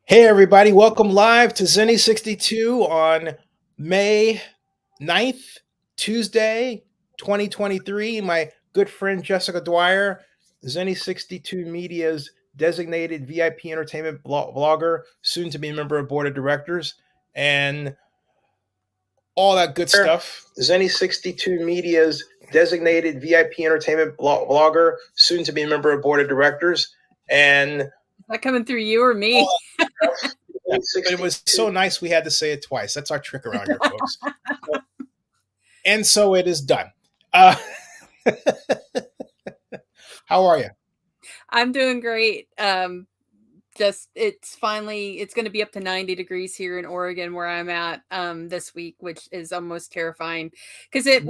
Hey everybody, welcome live to Zennie62 on May 9th, Tuesday, 2023. My good friend Jessica Dwyer, Zennie62 Media's designated VIP entertainment blogger, soon to be a member of board of directors, and all that good stuff. Zennie62 Media's designated VIP entertainment blogger, soon to be a member of board of directors, and is that coming through you or me? Yeah, but it was so nice we had to say it twice. That's our trick around here, folks. And so it is done. How are you? I'm doing great. It's going to be up to 90 degrees here in Oregon where I'm at this week, which is almost terrifying because it's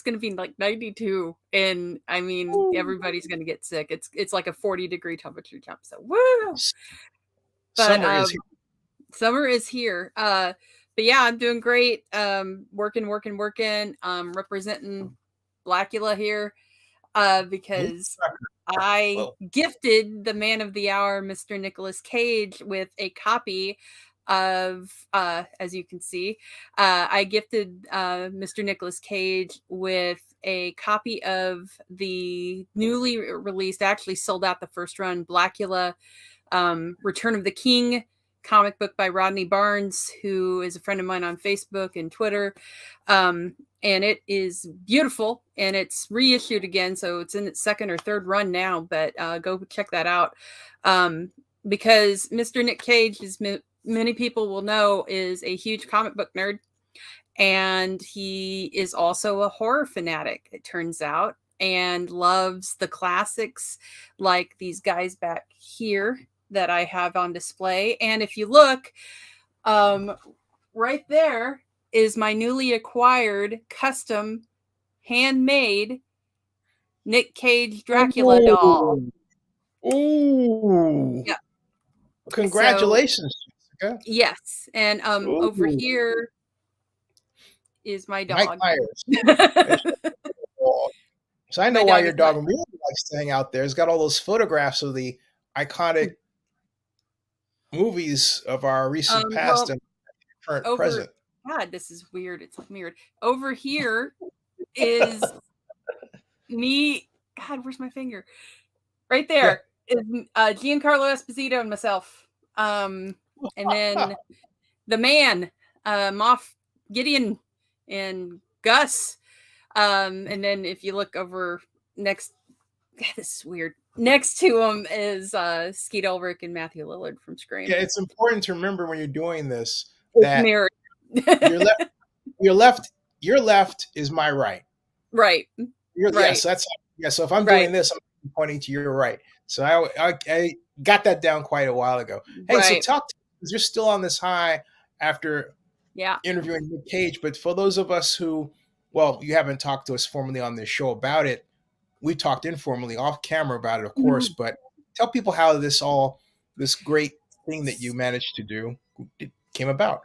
going to be like 92, and I mean everybody's going to get sick. It's like a 40-degree temperature jump. So woo! But summer is here. But yeah, I'm doing great. Working. Representing Blackula here. Because I gifted the man of the hour, Mr. Nicolas Cage, with a copy of, as you can see, I gifted Mr. Nicolas Cage with a copy of the newly released, actually sold out the first run, Blackula, Return of the King comic book by Rodney Barnes, who is a friend of mine on Facebook and Twitter. And it is beautiful, and it's reissued again. So it's in its second or third run now, but go check that out. Because Mr. Nick Cage, as many people will know, is a huge comic book nerd. And he is also a horror fanatic, it turns out, and loves the classics like these guys back here that I have on display. And if you look, right there is my newly acquired custom handmade Nick Cage Dracula doll. Ooh. Yeah. Congratulations, Jessica. Yes. And over here is my dog. Mike Myers. So I know why your dog really likes to hang out there. It's got all those photographs of the iconic movies of our recent past and current present. God, this is weird. It's like weird. Over here is me. God, where's my finger? Right there is Giancarlo Esposito and myself. And then the man, Moff Gideon and Gus. And then if you look over next, God, this is weird. Next to him is Skeet Ulrich and Matthew Lillard from Scream. Yeah, it's important to remember when you're doing this that your left is my right. Right. Right. So so if I'm doing this, I'm pointing to your right. So I got that down quite a while ago. Hey, so talk to me, because you're still on this high after interviewing Nick Cage. But for those of us who, well, you haven't talked to us formally on this show about it. We talked informally off camera about it, of course, but tell people how this great thing that you managed to do came about.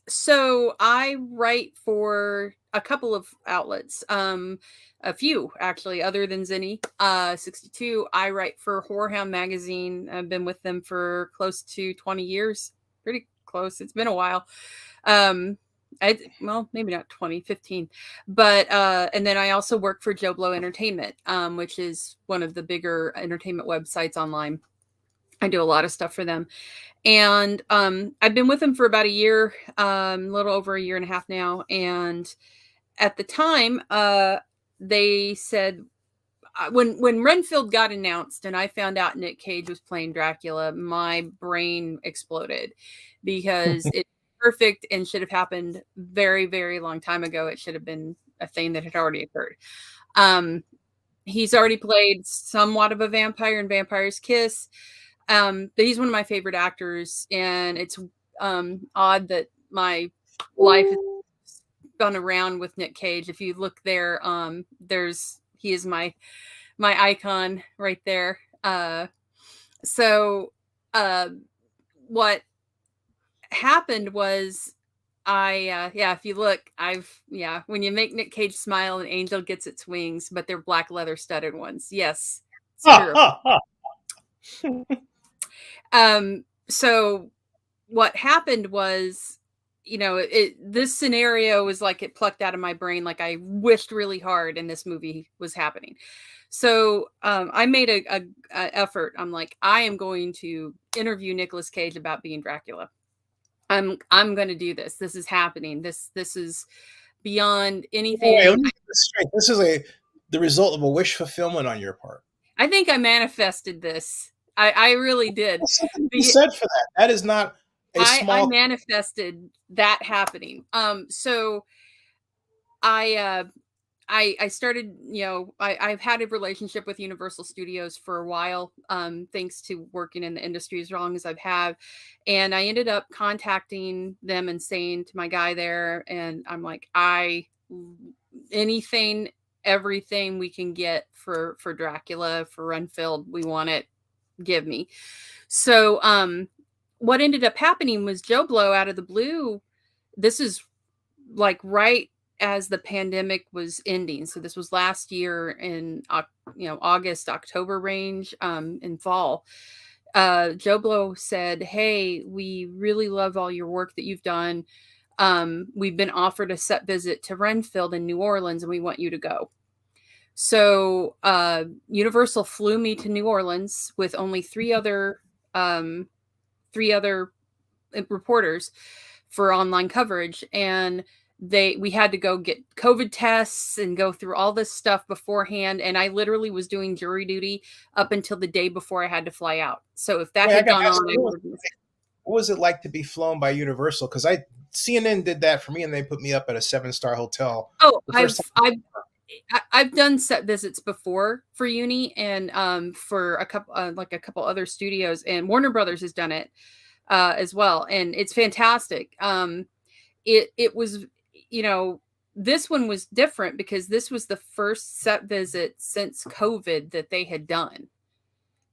So I write for a couple of outlets, a few actually, other than Zennie62. I write for Horrorhound magazine. I've been with them for close to 20 years, pretty close. It's been a while. Well, maybe not 20, 15, but and then I also work for Joe Blow Entertainment, which is one of the bigger entertainment websites online. I do a lot of stuff for them, and I've been with them for about a year, a little over a year and a half now. And at the time, they said when Renfield got announced and I found out Nick Cage was playing Dracula, my brain exploded because it's perfect and should have happened very, very long time ago. It should have been a thing that had already occurred. He's already played somewhat of a vampire in Vampire's Kiss. But he's one of my favorite actors, and it's odd that my life has gone around with Nick Cage. If you look there, he is my icon right there. So what happened was if you look, when you make Nick Cage smile, an angel gets its wings, but they're black leather studded ones. Yes, it's true. So what happened was, this scenario was like it plucked out of my brain. Like I wished really hard and this movie was happening. So I made a effort. I'm like, I am going to interview Nicolas Cage about being Dracula. I'm going to do this. This is happening. This is beyond anything. Wait, let me get this straight. This is the result of a wish fulfillment on your part. I think I manifested this. I really did. There's something to be said for that. That is not a small. I manifested that happening. So I started, I've had a relationship with Universal Studios for a while, thanks to working in the industry as long as I've had. And I ended up contacting them and saying to my guy there, and I'm like, anything, everything we can get for Dracula, for Renfield, we want it, give me. So what ended up happening was Joe Blow out of the blue. This is like right as the pandemic was ending. So this was last year in August, October range, in fall. Joe Blow said, "Hey, we really love all your work that you've done. We've been offered a set visit to Renfield in New Orleans, and we want you to go." So Universal flew me to New Orleans with only three other reporters for online coverage, and we had to go get COVID tests and go through all this stuff beforehand. And I literally was doing jury duty up until the day before I had to fly out. So if that had gone on, what was it like to be flown by Universal? Because CNN did that for me, and they put me up at a 7-star hotel. Oh, I've done set visits before for Uni and for a couple other studios, and Warner Brothers has done it as well, and it's fantastic. It was, this one was different because this was the first set visit since COVID that they had done.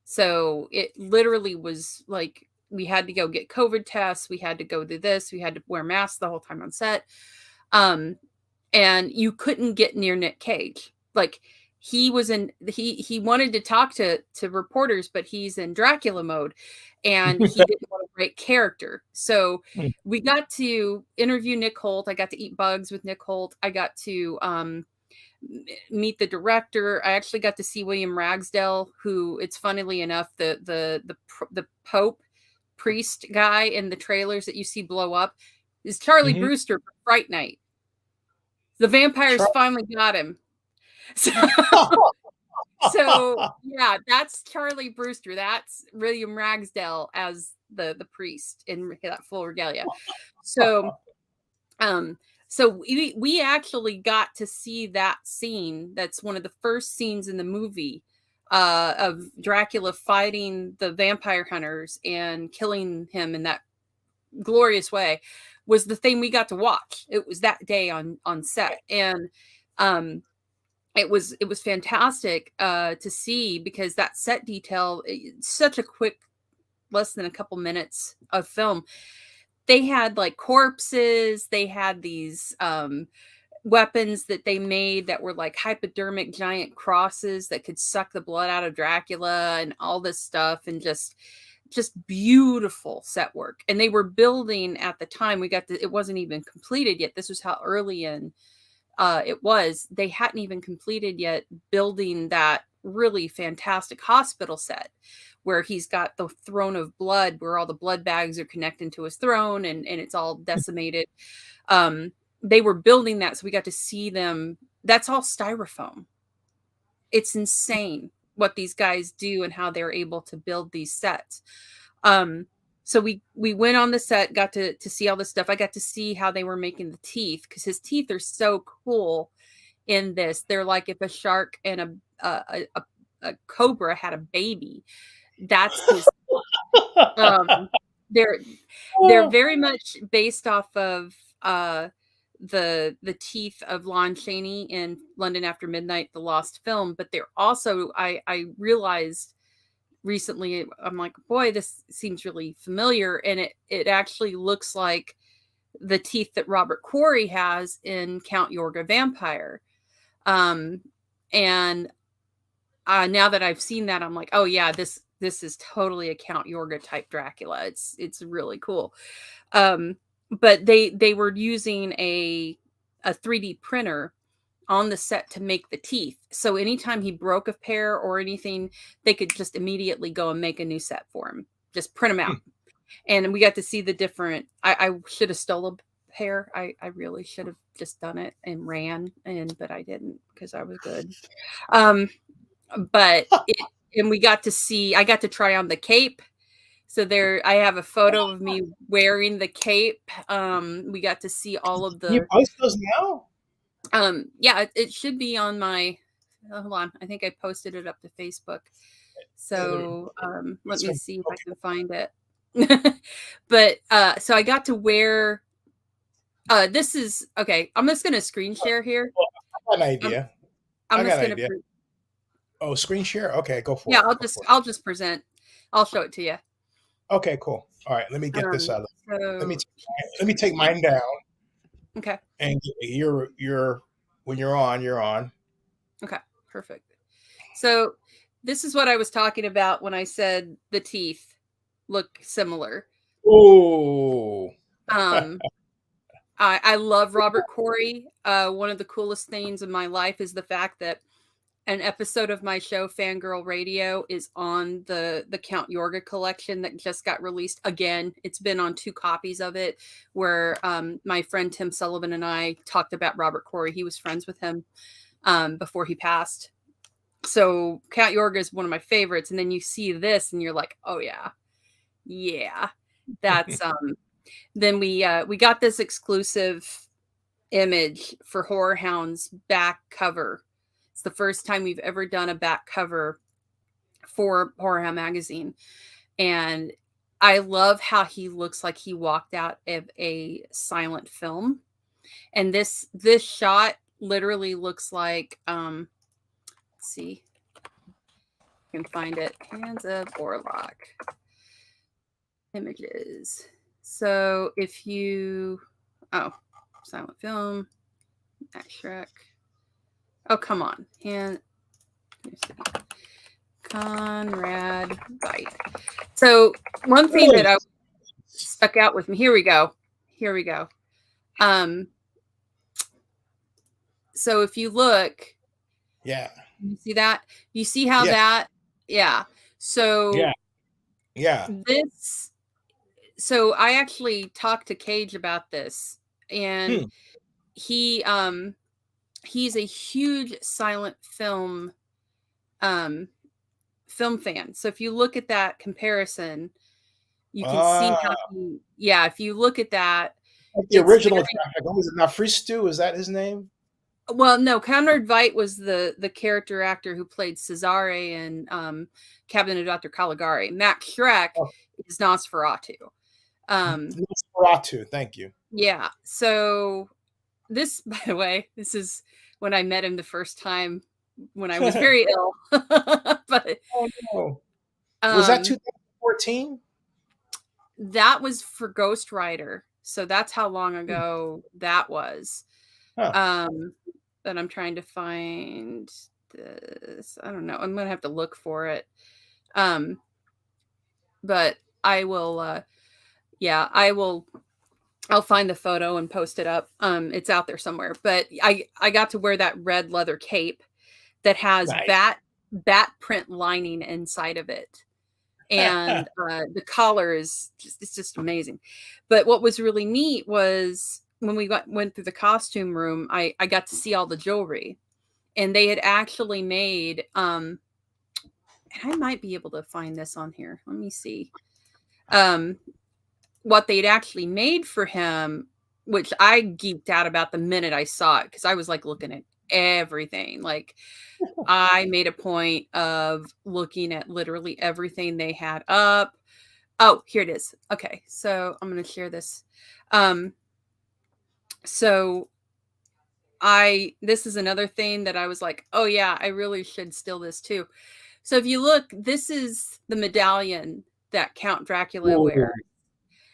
So it literally was like we had to go get COVID tests, we had to go do this, we had to wear masks the whole time on set. And you couldn't get near Nick Cage. Like he wanted to talk to reporters, but he's in Dracula mode and he didn't want to break character. So we got to interview Nick Holt. I got to eat bugs with Nick Holt. I got to meet the director. I actually got to see William Ragsdale, who, it's funnily enough, the Pope priest guy in the trailers that you see blow up is Charlie Brewster from Fright Night. The vampires finally got him. So yeah, that's Charlie Brewster. That's William Ragsdale as the priest in that full regalia. So so we actually got to see that scene. That's one of the first scenes in the movie of Dracula fighting the vampire hunters and killing him in that glorious way, was the thing we got to watch. It was that day on set, and it was fantastic to see, because that set detail, such a quick, less than a couple minutes of film. They had like corpses, they had these weapons that they made that were like hypodermic giant crosses that could suck the blood out of Dracula and all this stuff, and just beautiful set work. And they were building at the time it wasn't even completed yet. This was how early in it was. They hadn't even completed yet building that really fantastic hospital set where he's got the throne of blood, where all the blood bags are connected to his throne, and it's all decimated. They were building that, so we got to see them. That's all styrofoam. It's insane what these guys do and how they're able to build these sets. So we went on the set, got to see all this stuff. I got to see how they were making the teeth, because his teeth are so cool in this. They're like if a shark and a cobra had a baby. That's his. They're very much based off of the teeth of Lon Chaney in London After Midnight, the lost film. But they're also, I realized recently, I'm like, boy, this seems really familiar, and it actually looks like the teeth that Robert Quarry has in Count Yorga Vampire. And now that I've seen that, I'm like, oh yeah, this this is totally a Count Yorga type Dracula. It's really cool. But they were using a 3D printer on the set to make the teeth. So anytime he broke a pair or anything, they could just immediately go and make a new set for him. Just print them out. And we got to see the different. I should have stole a pair. I really should have just done it and ran, but I didn't because I was good. But and we got to see. I got to try on the cape. So there, I have a photo of me wearing the cape. We got to see all of the. Can you post those now? Yeah, it should be on my. Hold on, I think I posted it up to Facebook. So let me see if I can find it. But so I got to wear. This is okay. I'm just gonna screen share here. Well, I got an idea. I'm just gonna. Oh, screen share. Okay, go for it. Yeah, I'll just present. I'll show it to you. Okay, cool. All right, let me get this out. So, let me take mine down. Okay. And you're when you're on. Okay, perfect. So this is what I was talking about when I said the teeth look similar. Oh. I love Robert Corey. One of the coolest things in my life is the fact that an episode of my show, Fangirl Radio, is on the Count Yorga collection that just got released again. It's been on 2 copies of it where my friend Tim Sullivan and I talked about Robert Corey. He was friends with him before he passed. So Count Yorga is one of my favorites. And then you see this and you're like, oh yeah, that's then we got this exclusive image for Horror Hound's back cover. It's the first time we've ever done a back cover for Horror Hound magazine. And I love how he looks like he walked out of a silent film. And this shot literally looks like, let's see, I can find it. Hands of Orlok. Images. So if you, silent film, Max Shrek. Oh, come on. Conrad Veidt. So one thing that I stuck out with me. Here we go. So if you look, yeah, you see that? You see how that? Yeah. So yeah. So I actually talked to Cage about this, and he's a huge silent film fan. So if you look at that comparison, you can see how if you look at that, like the original traffic. Was it Nafristu? Is that his name? Well, no, Conrad Veidt was the character actor who played Cesare in Cabinet of Dr. Caligari. Max Shrek is Nosferatu. Nosferatu, thank you. Yeah. So this, by the way, this is when I met him the first time when I was very ill. But no. Was that 2014? That was for Ghost Rider. So that's how long ago that was. But I'm trying to find this. I don't know. I'm gonna have to look for it. But I will I'll find the photo and post it up. It's out there somewhere. But I got to wear that red leather cape that has bat print lining inside of it. And the collar is just amazing. But what was really neat was when we went through the costume room, I got to see all the jewelry, and they had actually made, and I might be able to find this on here. Let me see. What they'd actually made for him, which I geeked out about the minute I saw it, because I was like looking at everything. Like I made a point of looking at literally everything they had up. Oh, here it is. Okay, so I'm going to share this. So this is another thing that I was like, oh yeah, I really should steal this too. So if you look, this is the medallion that Count Dracula wears.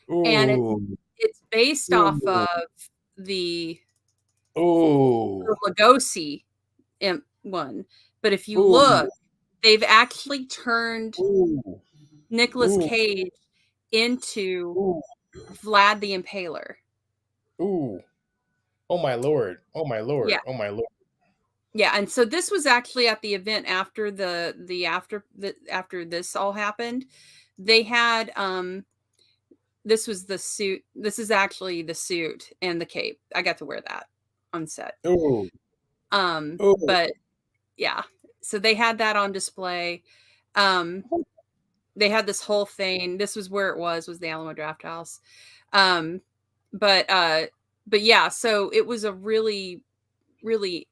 And it's based off of the Lugosi one. But if you look, They've actually turned Ooh. Nicolas Ooh. Cage into Ooh. Vlad the Impaler. Ooh. Oh my lord. Oh my lord. Yeah. Oh my lord. Yeah, and so this was actually at the event after after this all happened. They had this was the suit. This is actually the suit and the cape. I got to wear that on set. Ooh. Ooh. But yeah. So they had that on display. Um they had this whole thing. This was where it was the Alamo Draft House. Um but yeah, so it was a really really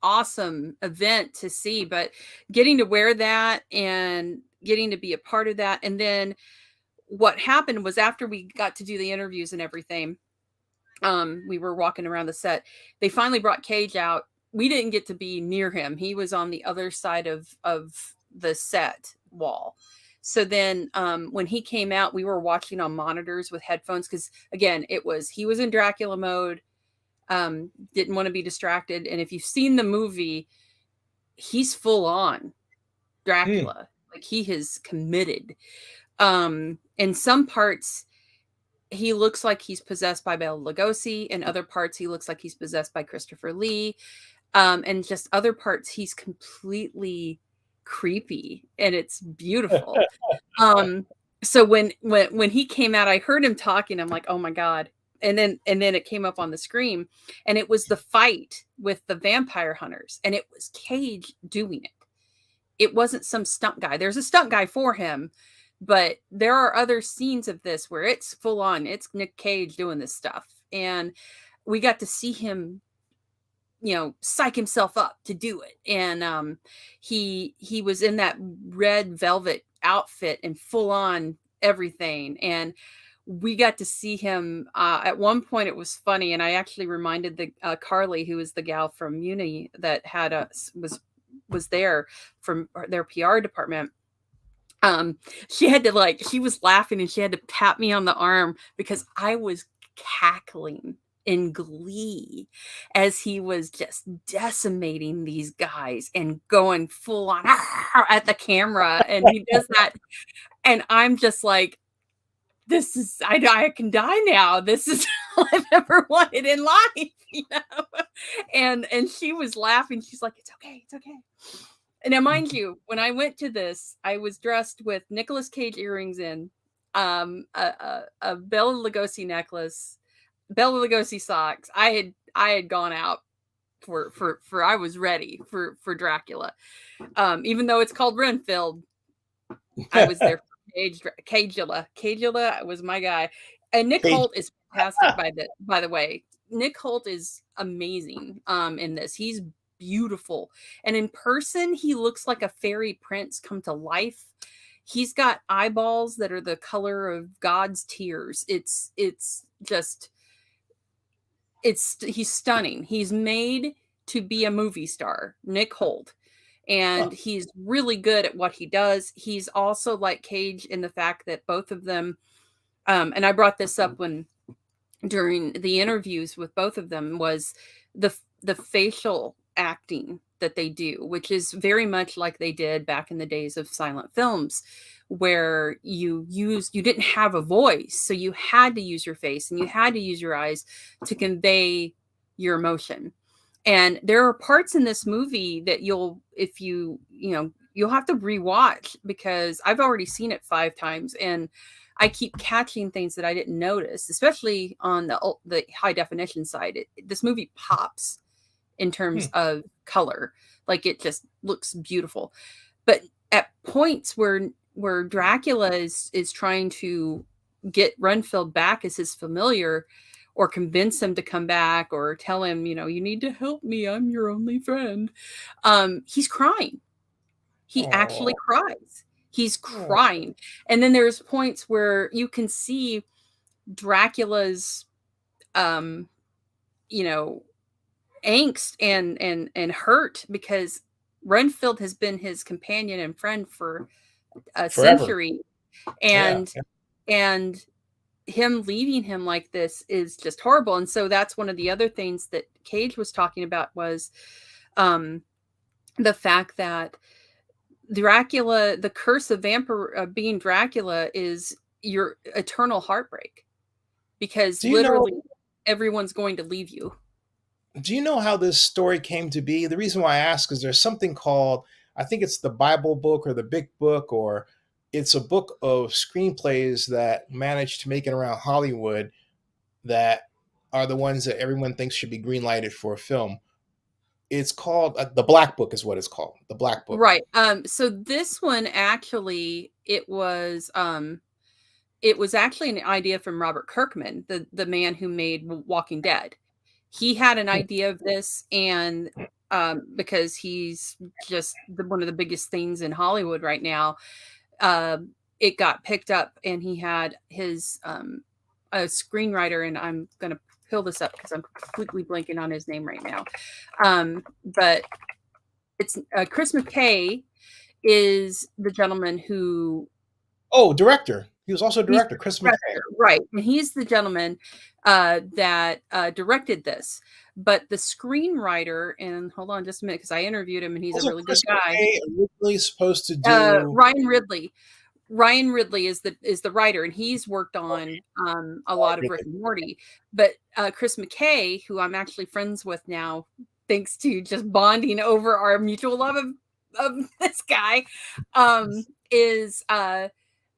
awesome event to see, but getting to wear that and getting to be a part of that. And then what happened was after we got to do the interviews and everything, we were walking around the set. They finally brought Cage out. We didn't get to be near him. He was on the other side of the set wall. So then when he came out, we were watching on monitors with headphones because again, he was in Dracula mode, didn't want to be distracted. And if you've seen the movie, he's full on Dracula. Like he has committed. In some parts, he looks like he's possessed by Bela Lugosi. In other parts, he looks like he's possessed by Christopher Lee. And just other parts, he's completely creepy, and it's beautiful. So when he came out, I heard him talking. I'm like, oh my god! And then it came up on the screen, and it was the fight with the vampire hunters, and it was Cage doing it. It wasn't some stunt guy. There's a stunt guy for him, but there are other scenes of this where it's full on. It's Nick Cage doing this stuff, and we got to see him, psych himself up to do it. And he was in that red velvet outfit and full on everything. And we got to see him at one point. It was funny, and I actually reminded the Carly, who was the gal from Muni that had was there from their PR department. She had to she was laughing and she had to pat me on the arm because I was cackling in glee as he was just decimating these guys and going full on at the camera. And he does that. And I'm just like, this is, I can die now. This is all I've ever wanted in life, And she was laughing. She's like, it's okay. It's okay. And now, mind you, when I went to this, I was dressed with Nicolas Cage earrings in, a Bela Lugosi necklace, Bela Lugosi socks. I had gone out for I was ready for Dracula. Even though it's called Renfield, I was there for Cagula was my guy. And Nick Holt is fantastic by the way. Nick Holt is amazing in this. He's beautiful. And in person, he looks like a fairy prince come to life. He's got eyeballs that are the color of God's tears. He's stunning. He's made to be a movie star, Nick Holt. And he's really good at what he does. He's also like Cage in the fact that both of them, and I brought this up during the interviews with both of them, was the facial acting that they do, which is very much like they did back in the days of silent films, where you didn't have a voice, so you had to use your face and you had to use your eyes to convey your emotion. And there are parts in this movie that you'll have to rewatch because I've already seen it 5 times and I keep catching things that I didn't notice, especially on the high definition side. This movie pops in terms of color. Like it just looks beautiful. But at points where Dracula is trying to get Renfield back as his familiar, or convince him to come back, or tell him, you need to help me, I'm your only friend. He's crying. He actually cries. He's crying. And then there's points where you can see Dracula's, angst and hurt, because Renfield has been his companion and friend for a century. And him leaving him like this is just horrible. And so that's one of the other things that Cage was talking about was the fact that Dracula, the curse of being Dracula is your eternal heartbreak, because literally everyone's going to leave you. Do you know how this story came to be? The reason why I ask is there's something called, I think it's the Bible book or the Big Book, or it's a book of screenplays that managed to make it around Hollywood that are the ones that everyone thinks should be green lighted for a film. It's called the Black Book, is what it's called. The Black Book. Right. So this one actually, it was actually an idea from Robert Kirkman, the man who made Walking Dead. He had an idea of this, and because he's just one of the biggest things in Hollywood right now, it got picked up, and he had his a screenwriter, and I'm going to pull this up because I'm completely blanking on his name right now. But it's Chris McKay is the gentleman who. Oh, director. He was also a director, Chris McKay. Right. And he's the gentleman that directed this. But the screenwriter, and hold on just a minute, because I interviewed him, and he's a really good guy. Originally supposed to do Ryan Ridley. Ryan Ridley is the writer, and he's worked on a lot of Rick and Morty. But Chris McKay, who I'm actually friends with now, thanks to just bonding over our mutual love of this guy, is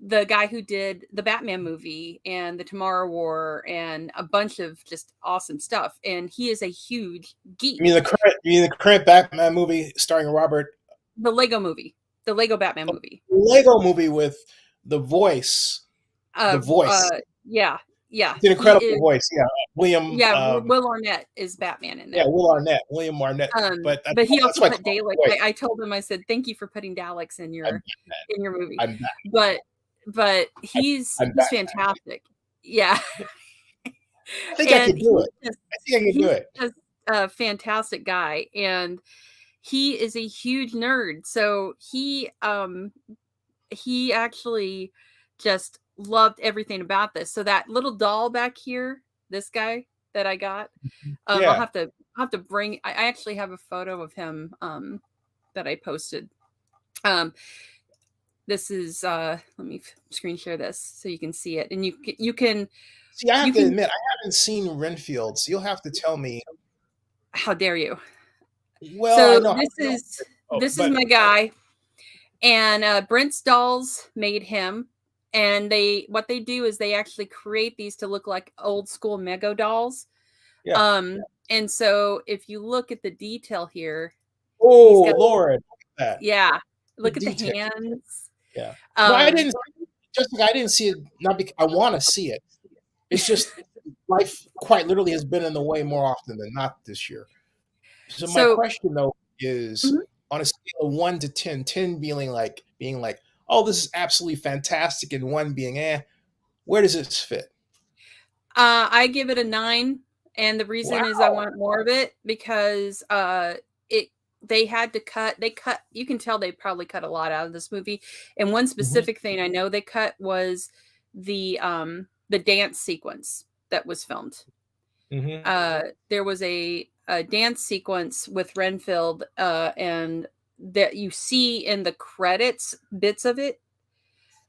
the guy who did the Batman movie and the Tomorrow War and a bunch of just awesome stuff. And he is a huge geek. You mean the current Batman movie starring Robert? The Lego movie. The Lego Batman movie. The Lego movie with the voice. The voice. Yeah. It's an incredible voice. Yeah. William. Yeah. Will Arnett is Batman in there. Yeah, William Arnett. But he also put Dalek. I told him, I said, thank you for putting Daleks in your movie. But he's fantastic. Yeah. I think I can do it. He's just a fantastic guy, and he is a huge nerd. So he actually just loved everything about this. So that little doll back here, this guy that I got, I'll have to bring. I actually have a photo of him that I posted. This is let me screen share this so you can see it, and you can see. I have to admit, I haven't seen Renfield, so you'll have to tell me. How dare you? Well, so this is my guy, and Brent's Dolls made him, and what they do is they actually create these to look like old school Mego dolls. Yeah. And so if you look at the detail here, oh Lord, look at that. Yeah, look at the hands. Yeah, no, I didn't see it. Not because I want to see it. It's just life quite literally has been in the way more often than not this year. So my question though is, on a scale of 1 to 10, 10 being like, oh, this is absolutely fantastic, and 1 being, where does this fit? I give it a 9, and the reason is I want more of it, because they had to cut. You can tell they probably cut a lot out of this movie. And one specific thing I know they cut was the dance sequence that was filmed. There was a dance sequence with Renfield, and that you see in the credits bits of it,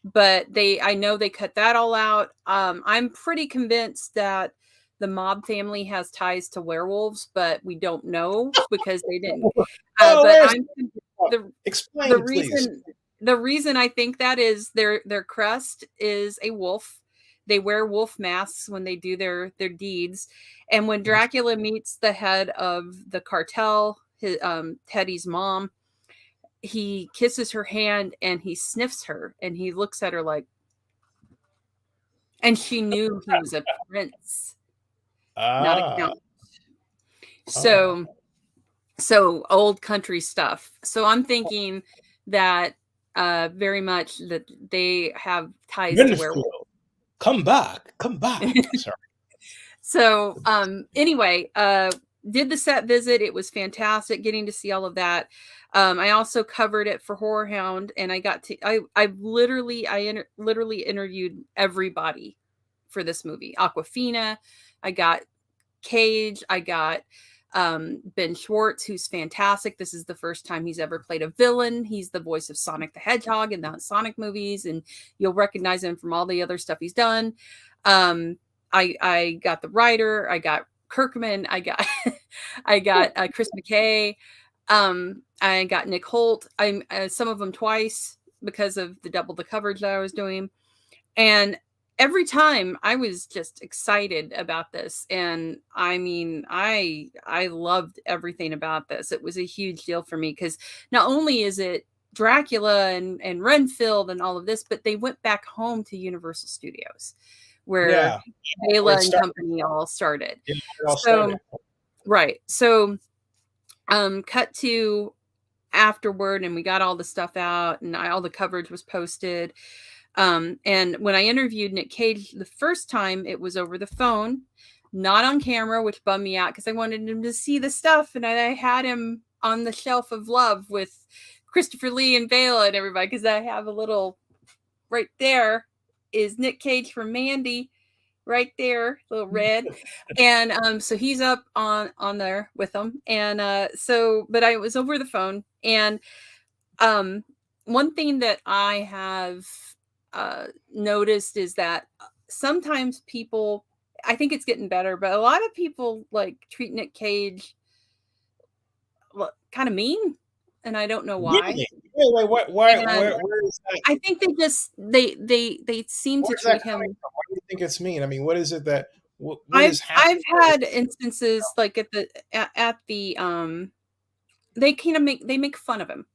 but I know they cut that all out. I'm pretty convinced that the mob family has ties to werewolves, but we don't know because they didn't. Explain, the reason I think that is their crest is a wolf. They wear wolf masks when they do their deeds. And when Dracula meets the head of the cartel, Teddy's mom, he kisses her hand and he sniffs her and he looks at her like, and she knew he was a prince. Not a count. So old country stuff. So I'm thinking that very much that they have ties to werewolves. Come back. Sorry. So anyway, did the set visit. It was fantastic getting to see all of that. I also covered it for Horror Hound, and I literally interviewed everybody for this movie. Aquafina, I got Cage, I got Ben Schwartz, who's fantastic. This is the first time he's ever played a villain. He's the voice of Sonic the Hedgehog in the Sonic movies, and you'll recognize him from all the other stuff he's done. I got the writer. I got Kirkman. I got I got Chris McKay. I got Nick Holt. I'm some of them twice because of the double the coverage that I was doing, and every time I was just excited about this. And I mean, I loved everything about this. It was a huge deal for me because not only is it Dracula and Renfield and all of this, but they went back home to Universal Studios where Bela and company all started. Yeah, it all started. Right. So cut to afterward, and we got all the stuff out, and all the coverage was posted. And when I interviewed Nick Cage the first time, it was over the phone, not on camera, which bummed me out because I wanted him to see the stuff. And I had him on the shelf of love with Christopher Lee and Bela and everybody, because I have a little right there is Nick Cage from Mandy. Right there, little red. And so he's up on there with them. And but I was over the phone. And one thing that I have noticed is that sometimes people, I think it's getting better, but a lot of people like treat Nick Cage kind of mean, and I don't know why. Really? Where is that? I think they seem to treat him. Why do you think it's mean? I mean, what is it that I've had instances like at the they kind of make fun of him,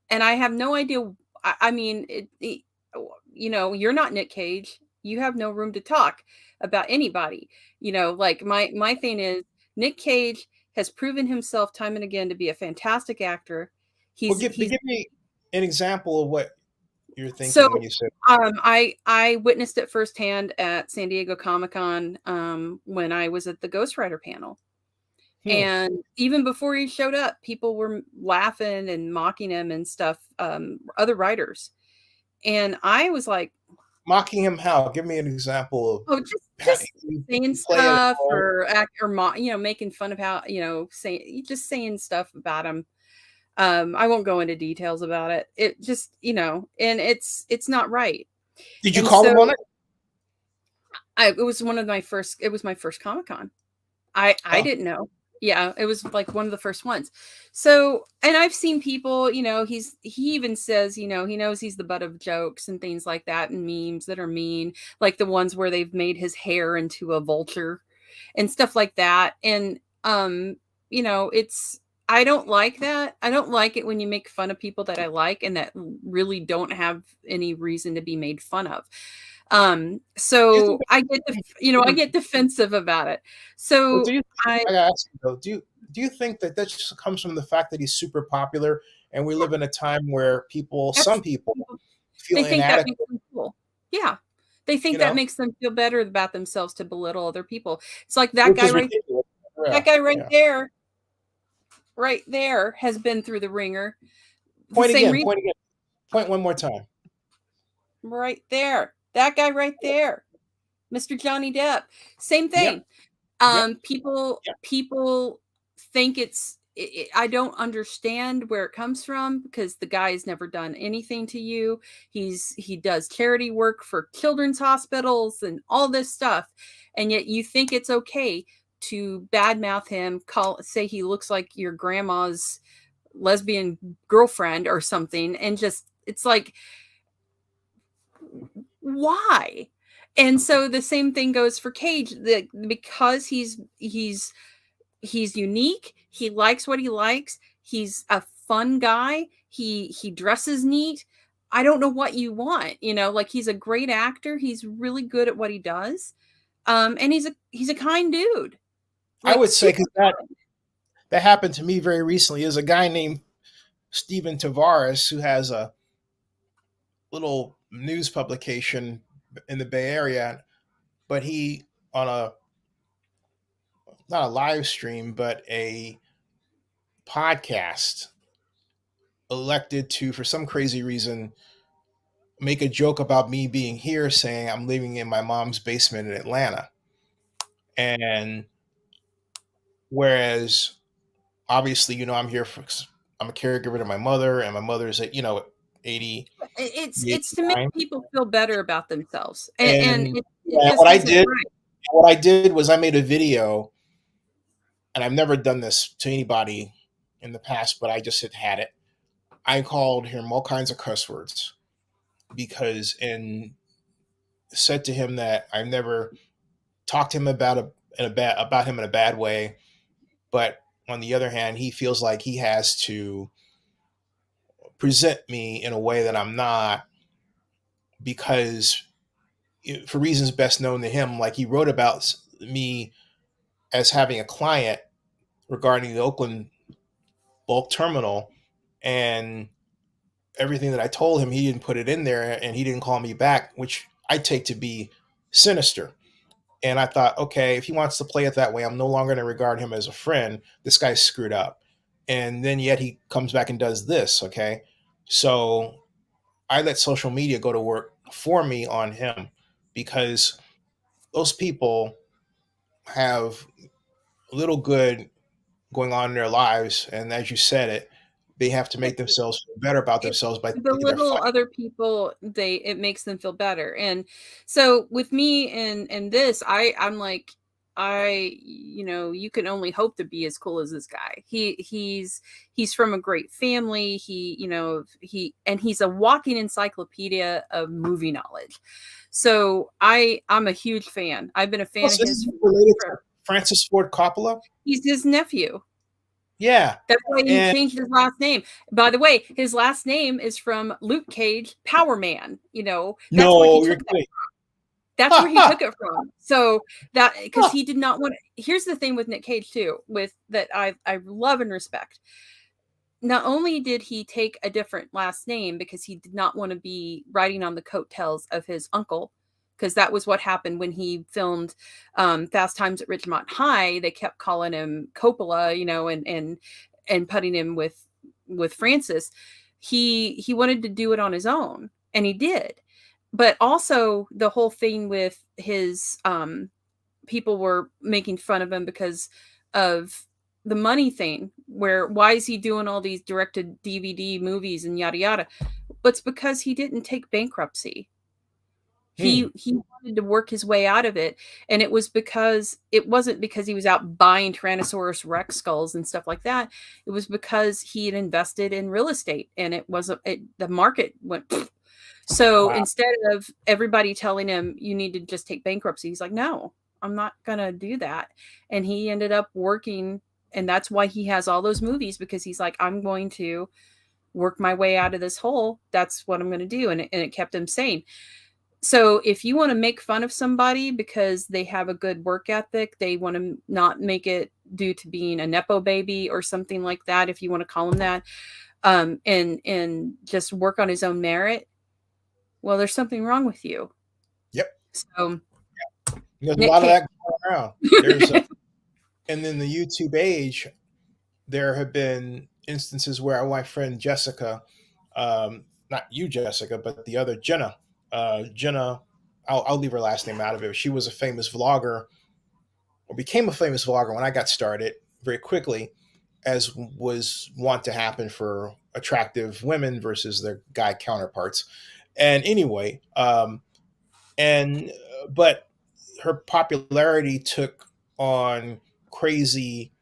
and I have no idea. I mean, you know, you're not Nick Cage. You have no room to talk about anybody. You know, like my thing is Nick Cage has proven himself time and again to be a fantastic actor. Give me an example of what you're thinking when you said. I witnessed it firsthand at San Diego Comic-Con when I was at the Ghost Rider panel. And even before he showed up, people were laughing and mocking him and stuff, other writers. And I was like, mocking him how? Give me an example of just saying stuff or you know, making fun of how, you know, saying stuff about him. I won't go into details about it. It just, you know, and it's not right. Did you call him on it? It was my first Comic-Con. I didn't know. Yeah, it was like one of the first ones. So, and I've seen people, you know, he even says, you know, he knows he's the butt of jokes and things like that, and memes that are mean, like the ones where they've made his hair into a vulture and stuff like that. And, you know, I don't like that. I don't like it when you make fun of people that I like and that really don't have any reason to be made fun of. So I get defensive about it. So I gotta ask you though, do you think that just comes from the fact that he's super popular and we live in a time where some people feel think that makes them cool. Yeah. They think that makes them feel better about themselves to belittle other people. It's like that guy right there has been through the ringer. Point again. Point one more time. Right there. That guy right there. Mr. Johnny Depp. Same thing. People think I don't understand where it comes from, because the guy's never done anything to you. He does charity work for children's hospitals and all this stuff. And yet you think it's okay to badmouth him, say he looks like your grandma's lesbian girlfriend or something. And just, it's like, why? And so the same thing goes for Cage, because he's unique. He likes what he likes. He's a fun guy. He dresses neat. I don't know what you want, you know, like he's a great actor. He's really good at what he does. And he's a kind dude. Like, I would say, because that happened to me very recently. There's a guy named Steven Tavares who has a little news publication in the Bay Area, but he, on not a live stream, but a podcast, elected to, for some crazy reason, make a joke about me being here, saying I'm living in my mom's basement in Atlanta. And Whereas obviously, I'm here for, I'm a caregiver to my mother, and my mother's at, 80, It's to make 89. people feel better about themselves, and And it yeah, just isn't right. what I did was I made a video, and I've never done this to anybody in the past, but I just had it. I called him all kinds of cuss words because, and said to him that I've never talked to him about him in a bad way, but on the other hand, he feels like he has to present me in a way that I'm not, because for reasons best known to him, like he wrote about me as having a client regarding the Oakland bulk terminal, and everything that I told him, he didn't put it in there, and he didn't call me back, which I take to be sinister. And I thought, okay, if he wants to play it that way, I'm no longer going to regard him as a friend. This guy's screwed up. And then yet he comes back and does this. Okay. So I let social media go to work for me on him, because those people have little good going on in their lives. And as you said it, they have to make themselves feel better about It themselves by to thinking they're belittle funny. other people, it makes them feel better, and so with me and this, I'm like, you can only hope to be as cool as this guy. He's from a great family. He's a walking encyclopedia of movie knowledge. So I'm a huge fan. I've been a fan of Plus, his isn't he related to for Francis Ford Coppola? he's his nephew. Yeah. That's why he And changed his last name. By the way, his last name is from Luke Cage, Power Man. That's where he no, you're took that. kidding. That's where Ha he ha took it from. So that because ha. he did not want. Here's the thing with Nick Cage too, with that I love and respect. Not only did he take a different last name because he did not want to be riding on the coattails of his uncle, because that was what happened when he filmed Fast Times at Ridgemont High. They kept calling him Coppola, and putting him with Francis. He wanted to do it on his own, and he did. But also the whole thing with his people were making fun of him because of the money thing, where why is he doing all these directed DVD movies and yada yada. But it's because he didn't take bankruptcy. he Hmm. he wanted to work his way out of it, and it wasn't because he was out buying Tyrannosaurus Rex skulls and stuff like that. It was because he had invested in real estate, and the market went so Wow. instead of everybody telling him you need to just take bankruptcy, he's like, no, I'm not gonna do that. And he ended up working, and that's why he has all those movies, because he's like, I'm going to work my way out of this hole. That's what I'm going to do. And it kept him sane. So if you want to make fun of somebody because they have a good work ethic, they want to not make it due to being a nepo baby or something like that, if you want to call him that, and just work on his own merit, well, there's something wrong with you. Yep. So There's a Nick lot of Cage. that going around. And in the YouTube age, there have been instances where my friend Jessica, not you, Jessica, but the other Jenna, I'll leave her last name out of it. She was a famous vlogger, or became a famous vlogger when I got started very quickly, as was wont to happen for attractive women versus their guy counterparts. And anyway, and but her popularity took on crazy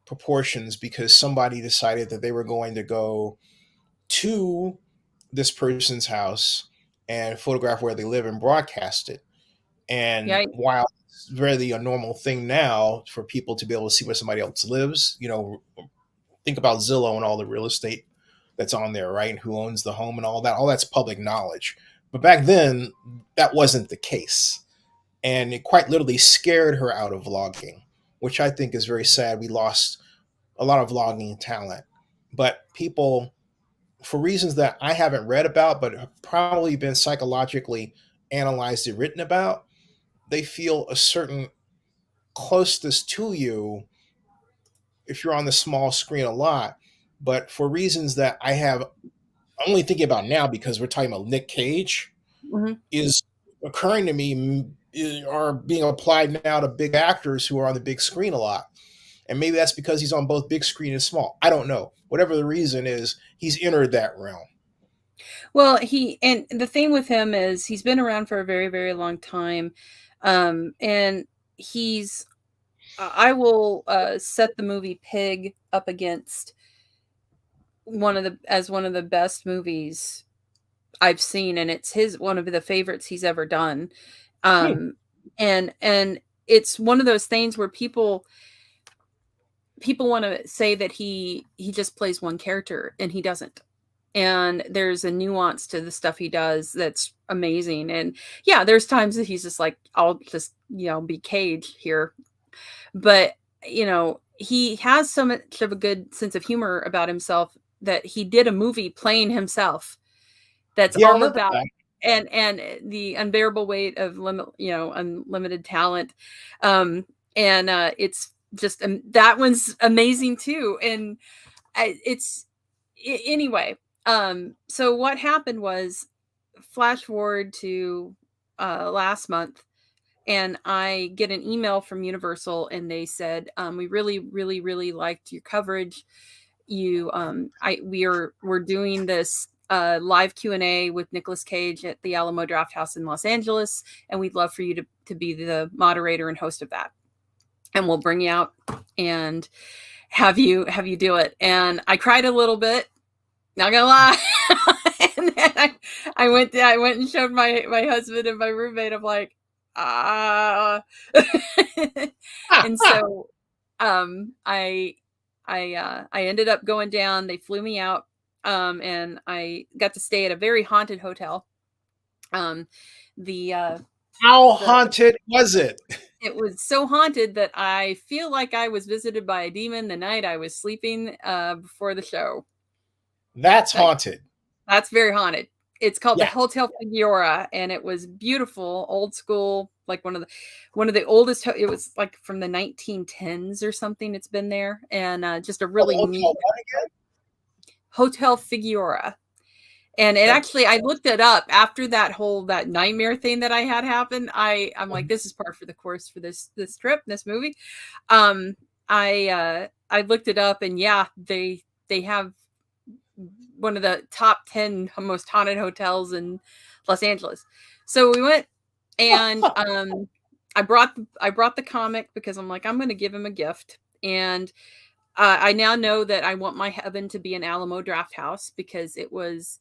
proportions because somebody decided that they were going to go to this person's house and photograph where they live and broadcast it. And Yeah. while it's really a normal thing now for people to be able to see where somebody else lives, think about Zillow and all the real estate that's on there, right? And who owns the home and all that. All that's public knowledge. But back then, that wasn't the case. And it quite literally scared her out of vlogging, which I think is very sad. We lost a lot of vlogging talent. But people, for reasons that I haven't read about, but have probably been psychologically analyzed and written about, they feel a certain closeness to you if you're on the small screen a lot. But for reasons that I'm only thinking about now because we're talking about Nick Cage, Mhm. is occurring to me, are being applied now to big actors who are on the big screen a lot. and maybe that's because he's on both big screen and small. I don't know. Whatever the reason is, he's entered that realm. Well, and the thing with him is he's been around for a very, very long time. And I will set the movie Pig up against one of the best movies I've seen, and it's one of the favorites he's ever done. And it's one of those things where people want to say that he just plays one character, and he doesn't. And there's a nuance to the stuff he does that's amazing. And yeah, there's times that he's just like, I'll just, be Cage here. But, he has so much of a good sense of humor about himself that he did a movie playing himself that's all about that. And the unbearable weight of unlimited talent. It's just, that one's amazing too. And anyway. So what happened was, flash forward to last month, and I get an email from Universal, and they said, we really, really, really liked your coverage. We're doing this live Q&A with Nicolas Cage at the Alamo Drafthouse in Los Angeles, and we'd love for you to be the moderator and host of that. And we'll bring you out and have you do it. And I cried a little bit. Not gonna lie. And then I went and showed my husband and my roommate. I'm like, and so I ended up going down. They flew me out, and I got to stay at a very haunted hotel. How haunted was it? It was so haunted that I feel like I was visited by a demon the night I was sleeping before the show. That's haunted. That's very haunted. It's called the Hotel Figueroa, and it was beautiful, old school, like one of the oldest. It was like from the 1910s or something. It's been there, and just a really neat Hotel Figueroa. And it actually, I looked it up after that nightmare thing that I had happen. I'm like, this is par for the course for this trip, this movie. I looked it up, and they have one of the top 10 most haunted hotels in Los Angeles. So we went, and I brought the comic because I'm like, I'm going to give him a gift. And I now know that I want my heaven to be an Alamo Drafthouse, because it was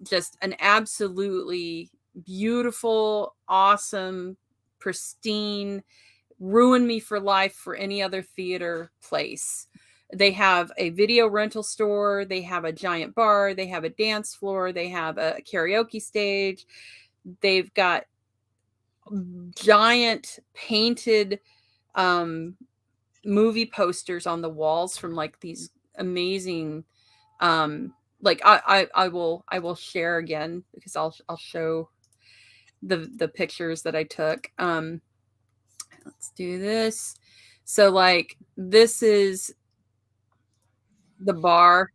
just an absolutely beautiful, awesome, pristine, ruin me for life for any other theater place. They have a video rental store. They have a giant bar. They have a dance floor. They have a karaoke stage. They've got giant painted movie posters on the walls from like these amazing, like I will share again, because I'll show the pictures that I took. Let's do this. So like, this is the bar.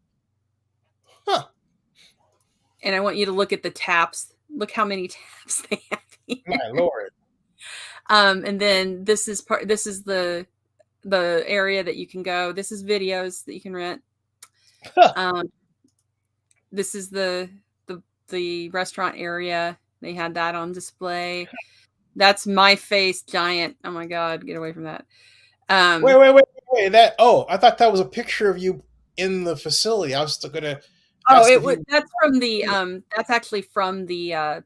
And I want you to look at the taps. Look how many taps they have here. My Lord. And then this is the area that you can go. This is videos that you can rent. This is the restaurant area. They had that on display. That's my face, giant. Oh my God, get away from that. Wait. I thought that was a picture of you in the facility. I was still gonna. That's from the that's actually from the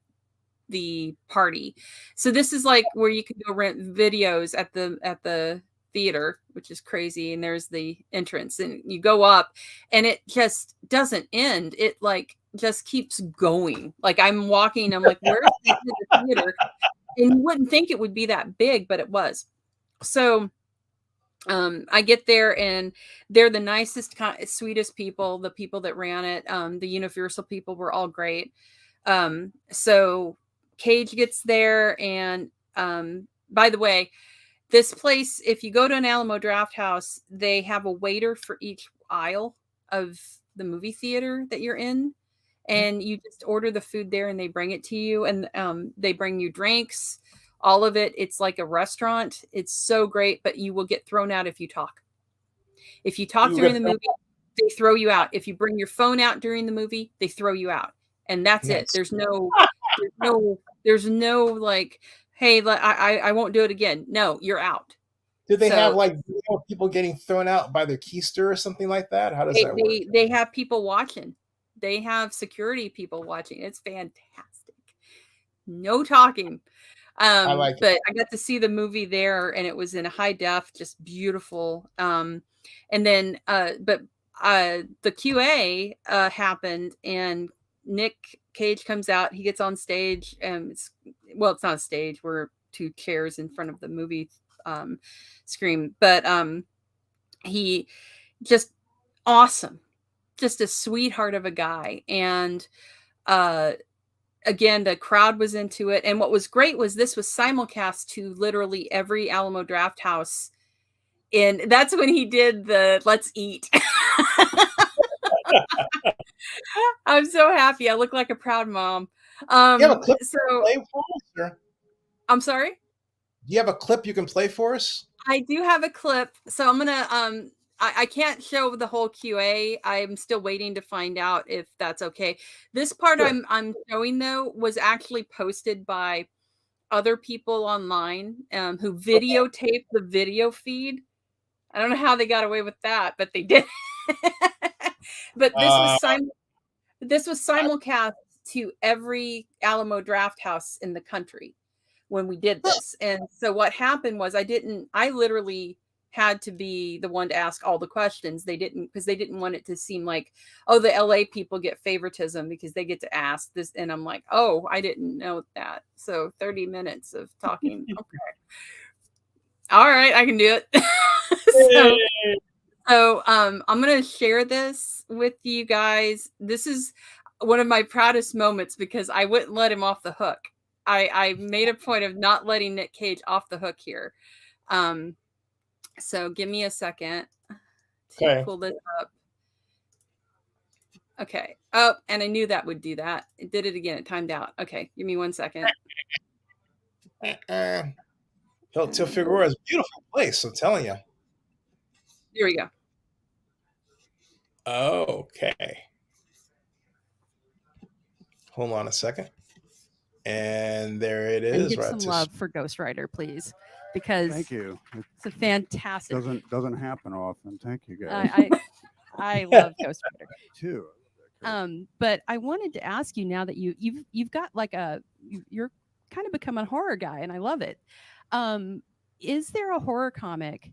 party. So this is like where you can go rent videos at the theater, which is crazy. And there's the entrance, and you go up, and it just doesn't end. It like just keeps going. Like I'm walking, I'm like, where's the theater? And you wouldn't think it would be that big, but it was. So I get there, and they're the nicest, sweetest people. The people that ran it, the Universal people, were all great. So Cage gets there, and by the way, this place, if you go to an Alamo Drafthouse, they have a waiter for each aisle of the movie theater that you're in, and you just order the food there, and they bring it to you, and they bring you drinks. All of it. It's like a restaurant. It's so great, but you will get thrown out if you talk. If you talk during the movie, they throw you out. If you bring your phone out during the movie, they throw you out. And that's it. There's no like, hey, I won't do it again. No, you're out. Did they have like people getting thrown out by their keister or something like that? How does that work? They have people watching. They have security people watching. It's fantastic. No talking. But I got to see the movie there, and it was in a high def, just beautiful. And then, but the QA happened, and Nick Cage comes out. He gets on stage, and it's not a stage. We're 2 chairs in front of the movie screen, but he just awesome, just a sweetheart of a guy, and again, the crowd was into it. And what was great was this was simulcast to literally every Alamo Draft House. And that's when he did the let's eat. I'm so happy. I look like a proud mom. You have a clip play for us, I'm sorry? Do you have a clip you can play for us? I do have a clip. So I'm going to I can't show the whole QA. I'm still waiting to find out if that's okay. This part Sure. I'm showing though was actually posted by other people online who videotaped the video feed. I don't know how they got away with that, but they did. But this was simulcast to every Alamo Draft House in the country when we did this. And so what happened was I literally had to be the one to ask all the questions. Because they didn't want it to seem like, oh, the LA people get favoritism because they get to ask this. And I'm like, oh, I didn't know that. So 30 minutes of talking. Okay. All right, I can do it. So I'm going to share this with you guys. This is one of my proudest moments because I wouldn't let him off the hook. I made a point of not letting Nick Cage off the hook here. So give me a second to pull this up. Okay. Oh, and I knew that would do that. It did it again. It timed out. Okay. Give me 1 second. Hotel Figueroa is a beautiful place, I'm telling you. Here we go. Okay. Hold on a second. And there it is. And give some love for Ghost Rider, please, because thank you. It's a fantastic. Doesn't happen often. Thank you, guys. I love Ghost Rider too. But I wanted to ask you now that you've got like you're kind of become a horror guy, and I love it. Is there a horror comic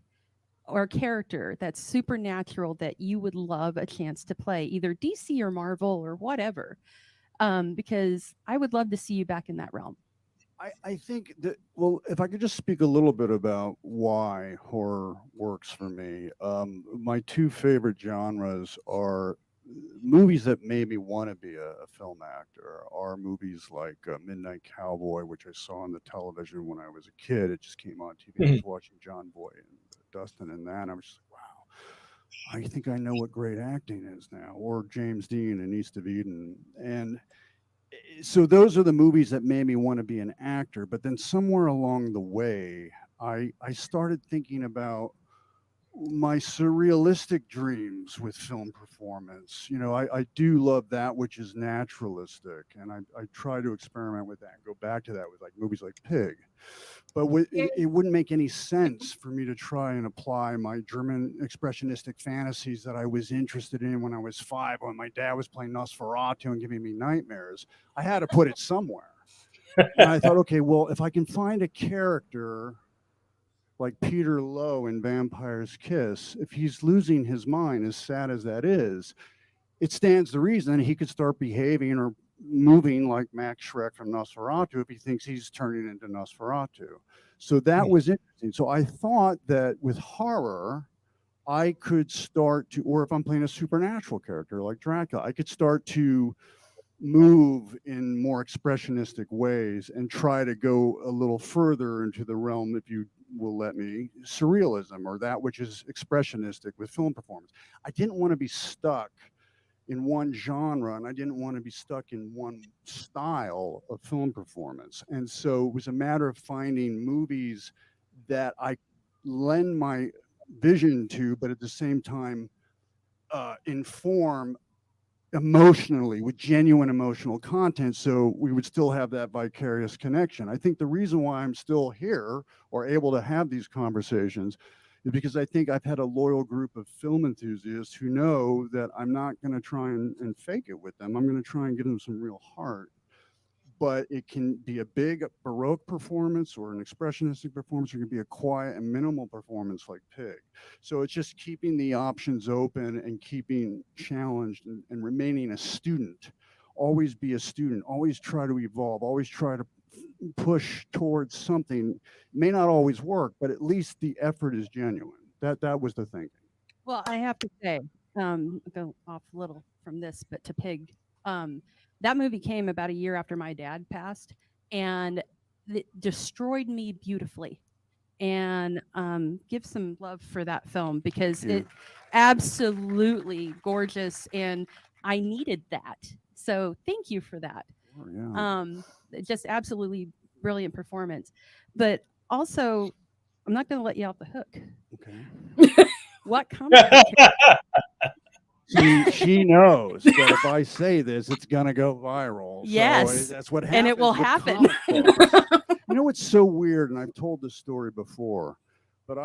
or character that's supernatural that you would love a chance to play, either DC or Marvel or whatever? Because I would love to see you back in that realm. I think that, well, if I could just speak a little bit about why horror works for me. My 2 favorite genres are movies that made me want to be a film actor, are movies like Midnight Cowboy, which I saw on the television when I was a kid. It just came on TV. I was watching John Boy and Dustin and that, and I was just like, wow, I think I know what great acting is now. Or James Dean in East of Eden. And so those are the movies that made me want to be an actor. But then somewhere along the way, I started thinking about my surrealistic dreams with film performance. You know, I do love that which is naturalistic, and I try to experiment with that and go back to that with like movies like Pig. But it wouldn't make any sense for me to try and apply my German expressionistic fantasies that I was interested in when I was 5, when my dad was playing Nosferatu and giving me nightmares. I had to put it somewhere. And I thought, okay, well, if I can find a character like Peter Lowe in Vampire's Kiss, if he's losing his mind, as sad as that is, it stands to reason he could start behaving or moving like Max Schreck from Nosferatu if he thinks he's turning into Nosferatu. So that was interesting. So I thought that with horror, I could start to, or if I'm playing a supernatural character like Dracula, I could start to move in more expressionistic ways and try to go a little further into the realm, if you will let me, surrealism, or that which is expressionistic with film performance. I didn't want to be stuck in one genre, and I didn't want to be stuck in one style of film performance. And so it was a matter of finding movies that I lend my vision to, but at the same time inform emotionally with genuine emotional content, so we would still have that vicarious connection. I think the reason why I'm still here or able to have these conversations is because I think I've had a loyal group of film enthusiasts who know that I'm not going to try and fake it with them. I'm going to try and give them some real heart. But it can be a big Baroque performance or an expressionistic performance, or it can be a quiet and minimal performance like Pig. So it's just keeping the options open and keeping challenged and remaining a student. Always be a student, always try to evolve, always try to push towards something. It may not always work, but at least the effort is genuine. That was the thinking. Well, I have to say, go off a little from this, but to Pig, that movie came about a year after my dad passed, and it destroyed me beautifully. And give some love for that film, because it absolutely gorgeous, and I needed that. So thank you for that. Oh, yeah. Just absolutely brilliant performance. But also, I'm not going to let you off the hook. Okay. What comic book She knows that if I say this, it's gonna go viral. Yes, so that's what happens. and it will with happen. comic books. You know what's so weird, and I've told this story before, but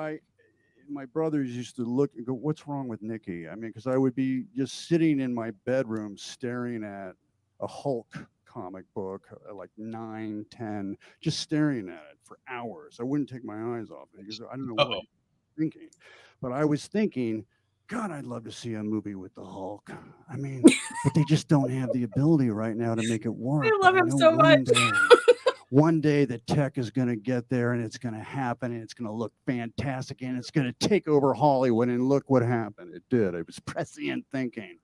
my brothers used to look and go, "What's wrong with Nikki?" I mean, because I would be just sitting in my bedroom staring at a Hulk comic book, like 9, 10, just staring at it for hours. I wouldn't take my eyes off it because I don't know what I was thinking, but I was thinking, God, I'd love to see a movie with the Hulk. I mean, but they just don't have the ability right now to make it work. I love him so much. One day the tech is going to get there, and it's going to happen, and it's going to look fantastic, and it's going to take over Hollywood. And look what happened. It did. It was prescient thinking.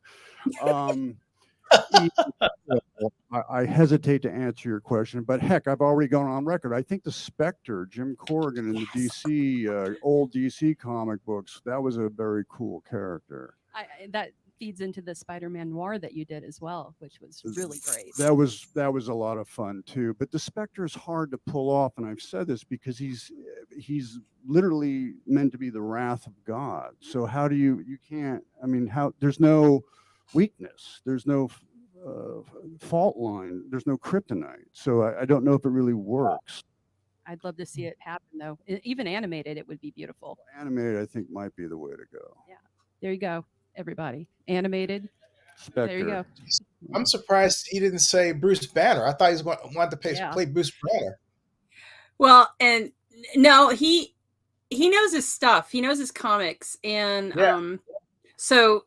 I hesitate to answer your question, but heck, I've already gone on record. I think the Spectre, Jim Corrigan in the DC, old DC comic books, that was a very cool character. That feeds into the Spider-Man noir that you did as well, which was really great. That was a lot of fun too. But the Spectre is hard to pull off, and I've said this because he's literally meant to be the wrath of God. So how do you can't? I mean, there's no weakness. There's no fault line. There's no kryptonite. So I don't know if it really works. I'd love to see it happen, though. Even animated, it would be beautiful. Animated, I think, might be the way to go. Yeah. There you go, everybody. Animated. Spectre. There you go. I'm surprised he didn't say Bruce Banner. I thought he wanted to play Bruce Banner. Well, and no, he knows his stuff. He knows his comics, and so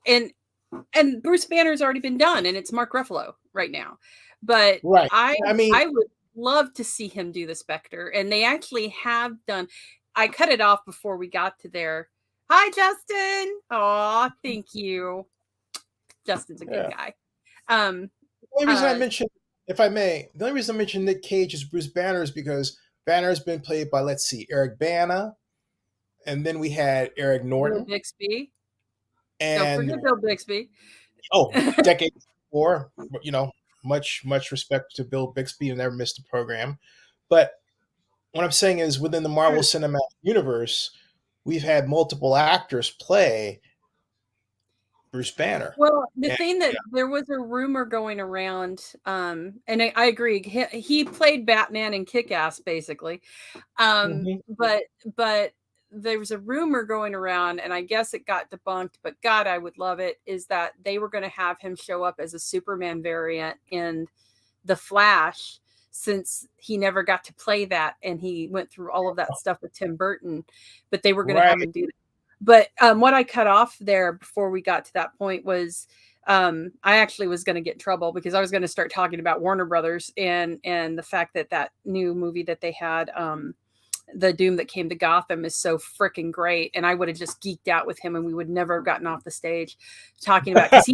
and Bruce Banner's already been done, and it's Mark Ruffalo right now. But I would love to see him do the Spectre, and they actually have done. I cut it off before we got to there. Hi, Justin. Oh, thank you. Justin's a good guy. The only reason I mentioned, if I may, the only reason I mentioned Nick Cage is Bruce Banner is because Banner has been played by, let's see, Eric Bana, and then we had Eric Norton. Bill Bixby. And don't forget Bill Bixby. Oh, decades before, much respect to Bill Bixby, who never missed a program. But what I'm saying is, within the Marvel Cinematic Universe, we've had multiple actors play Bruce Banner. Well, the thing that there was a rumor going around, and I agree, he played Batman in Kick-Ass, basically. But there was a rumor going around, and I guess it got debunked, but God, I would love it, is that they were going to have him show up as a Superman variant in The Flash, since he never got to play that, and he went through all of that stuff with Tim Burton, but they were going to have him do that. But what I cut off there before we got to that point was I actually was going to get in trouble because I was going to start talking about Warner Brothers and the fact that new movie that they had, The Doom That Came to Gotham, is so freaking great. And I would have just geeked out with him, and we would never have gotten off the stage talking about it. Because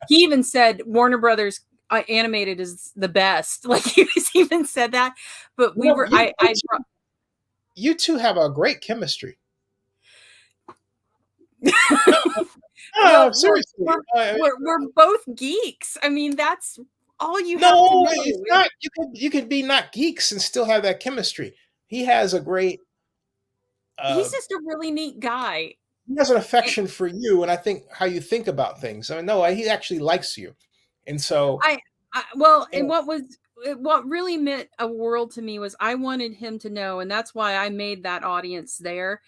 he even said Warner Brothers animated is the best. Like, he even said that. But you two have a great chemistry. No, seriously, we're both geeks. I mean, that's all you have to know. It's not. You could be not geeks and still have that chemistry. He has a great he's just a really neat guy. He has an affection for you, and I think how you think about things. I mean, no, he actually likes you, and so and what really meant a world to me was I wanted him to know, and that's why I made that audience there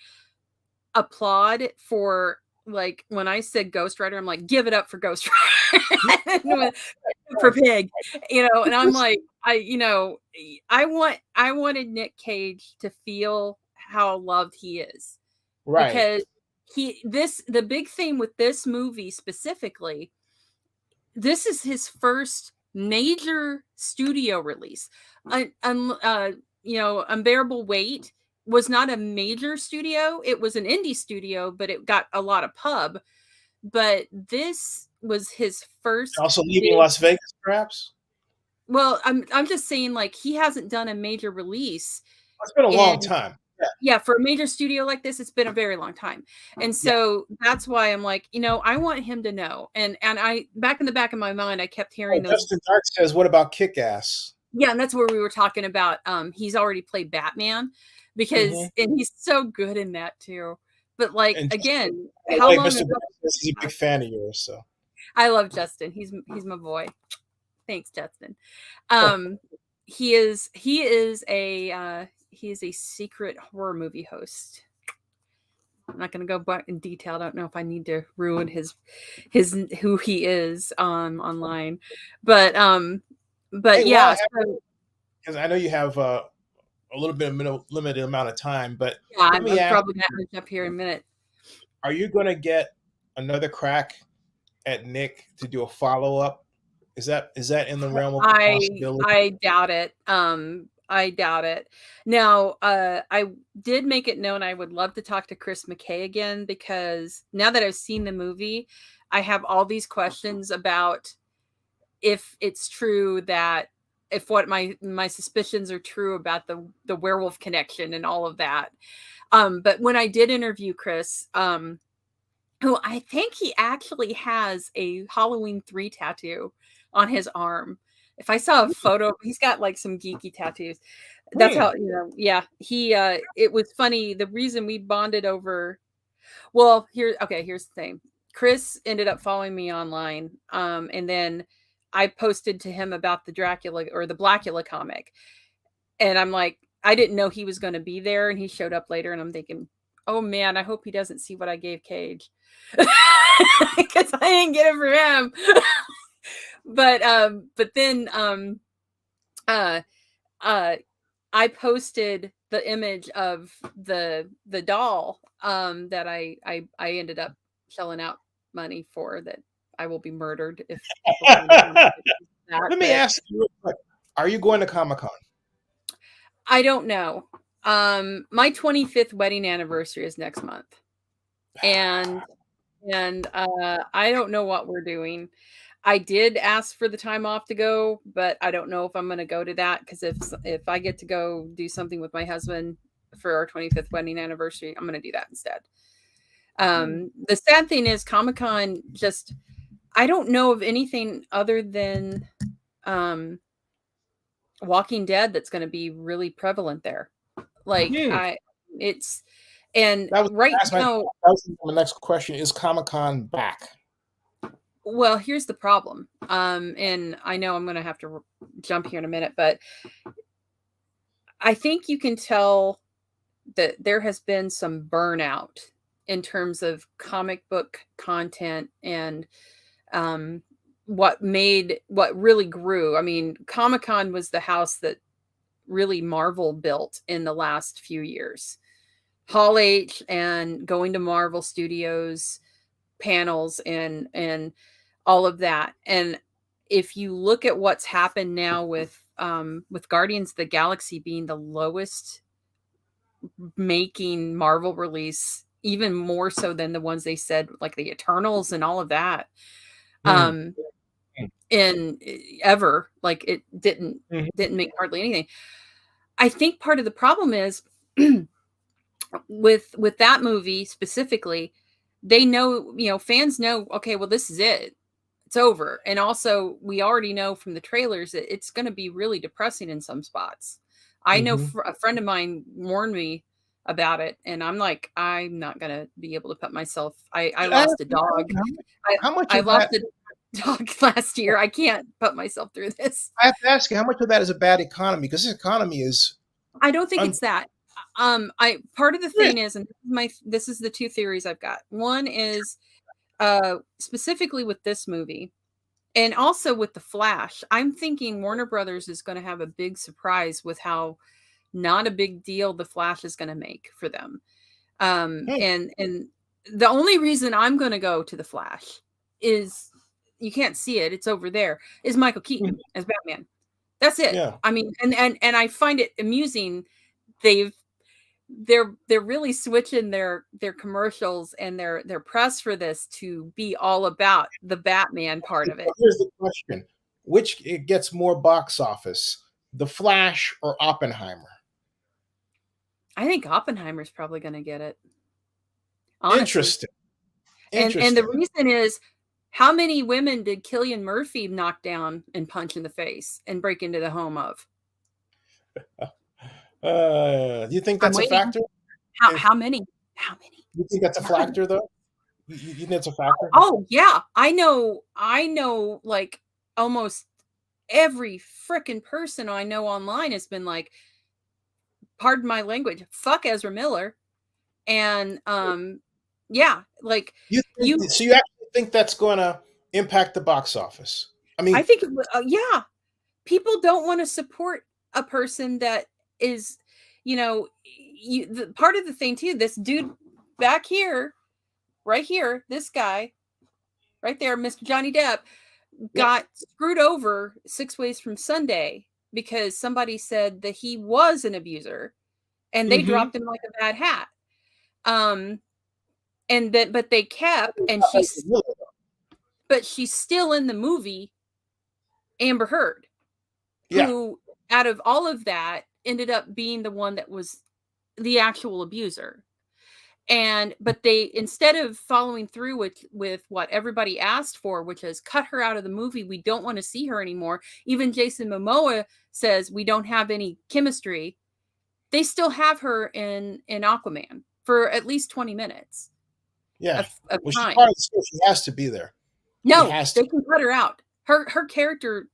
applaud for, like, when I said Ghost Rider, I'm like, give it up for Ghost Rider. For Pig, and I'm like, I wanted Nick Cage to feel how loved he is, right, because the big thing with this movie specifically, this is his first major studio release. Unbearable Weight was not a major studio. It was an indie studio, but it got a lot of pub. But this was his first. also leaving Las Vegas, perhaps. Well, I'm just saying, like, he hasn't done a major release. It's been a long time. Yeah, for a major studio like this, it's been a very long time. And so that's why I'm like, I want him to know. And I, back in the back of my mind, I kept hearing those. Justin Dark says, what about Kick-Ass? Yeah, and that's where we were talking about. He's already played Batman because, and he's so good in that too. But like, and again, how long Mr. He's a big fan of yours, so I love Justin. He's my boy. Thanks, Justin. He is a secret horror movie host. I'm not going to go back in detail. I don't know if I need to ruin his who he is online, but hey, yeah. Because I know you have a little bit of limited amount of time, but yeah, I'm probably going to jump here in a minute. Are you going to get another crack at Nick to do a follow-up? Is that in the realm of possibility? I doubt it. I doubt it. Now, I did make it known I would love to talk to Chris McKay again, because now that I've seen the movie, I have all these questions about if it's true that, if what my suspicions are true about the werewolf connection and all of that. But when I did interview Chris, who I think he actually has a Halloween 3 tattoo on his arm. If I saw a photo, he's got like some geeky tattoos. That's how, yeah, he, it was funny. The reason we bonded over, well, here's the thing. Chris ended up following me online. And then I posted to him about the Dracula or the Blackula comic. And I'm like, I didn't know he was going to be there. And he showed up later, and I'm thinking, oh man, I hope he doesn't see what I gave Cage. Because I didn't get it for him. But then I posted the image of the doll that I ended up shelling out money for, that I will be murdered if Let me ask you real quick. Are you going to Comic-Con? I don't know. My 25th wedding anniversary is next month. And I don't know what we're doing. I did ask for the time off to go, but I don't know if I'm going to go to that, because if I get to go do something with my husband for our 25th wedding anniversary, I'm going to do that instead. The sad thing is, Comic-Con, just, I don't know of anything other than Walking Dead that's going to be really prevalent there. Like and right now, that was my next question: is Comic-Con back? Well, here's the problem. And I know I'm going to have to jump here in a minute, but I think you can tell that there has been some burnout in terms of comic book content and what really grew. I mean, Comic-Con was the house that really Marvel built in the last few years. Hall H and going to Marvel Studios panels and all of that. And if you look at what's happened now with Guardians of the Galaxy being the lowest making Marvel release, even more so than the ones they said, like the Eternals and all of that, and ever, like, it didn't make hardly anything. I think part of the problem is with that movie specifically, they know, fans know, okay, well, this is it. It's over. And also, we already know from the trailers that it's going to be really depressing in some spots. I know a friend of mine warned me about it, and I'm like, I'm not gonna be able to put myself. I lost a dog. How much I of lost that? a dog last year. I can't put myself through this. I have to ask you, how much of that is a bad economy? Because this economy is. I don't think it's that. I part of the thing is, and this is the two theories I've got. One is specifically with this movie, and also with the Flash. I'm thinking Warner Brothers is going to have a big surprise with how not a big deal the Flash is going to make for them. And the only reason I'm going to go to the Flash is, you can't see it, it's over there, is Michael Keaton as Batman. That's it. Yeah. I mean, and I find it amusing. They're really switching their commercials and their press for this to be all about the Batman part of it. Here's the question: which it gets more box office, The Flash or Oppenheimer? I think Oppenheimer's probably going to get it. Honestly. Interesting. And the reason is, how many women did Cillian Murphy knock down and punch in the face and break into the home of? Do you think that's a factor? How many? How many? You think that's a factor, though? You think that's a factor? Oh yeah, I know. Like almost every freaking person I know online has been like, pardon my language, fuck Ezra Miller, and yeah, like so you actually think that's going to impact the box office? I mean, I think yeah, people don't want to support a person that is, part of the thing too. This dude back here, right here, this guy, right there, Mr. Johnny Depp, got screwed over 6 ways from Sunday because somebody said that he was an abuser, and they dropped him like a bad hat. And that, but they kept, and she's still in the movie, Amber Heard, who out of all of that ended up being the one that was the actual abuser. But they, instead of following through with what everybody asked for, which is cut her out of the movie, we don't want to see her anymore. Even Jason Momoa says we don't have any chemistry. They still have her in Aquaman for at least 20 minutes. Yeah, of time. She has to be there. No, they can cut her out. Her character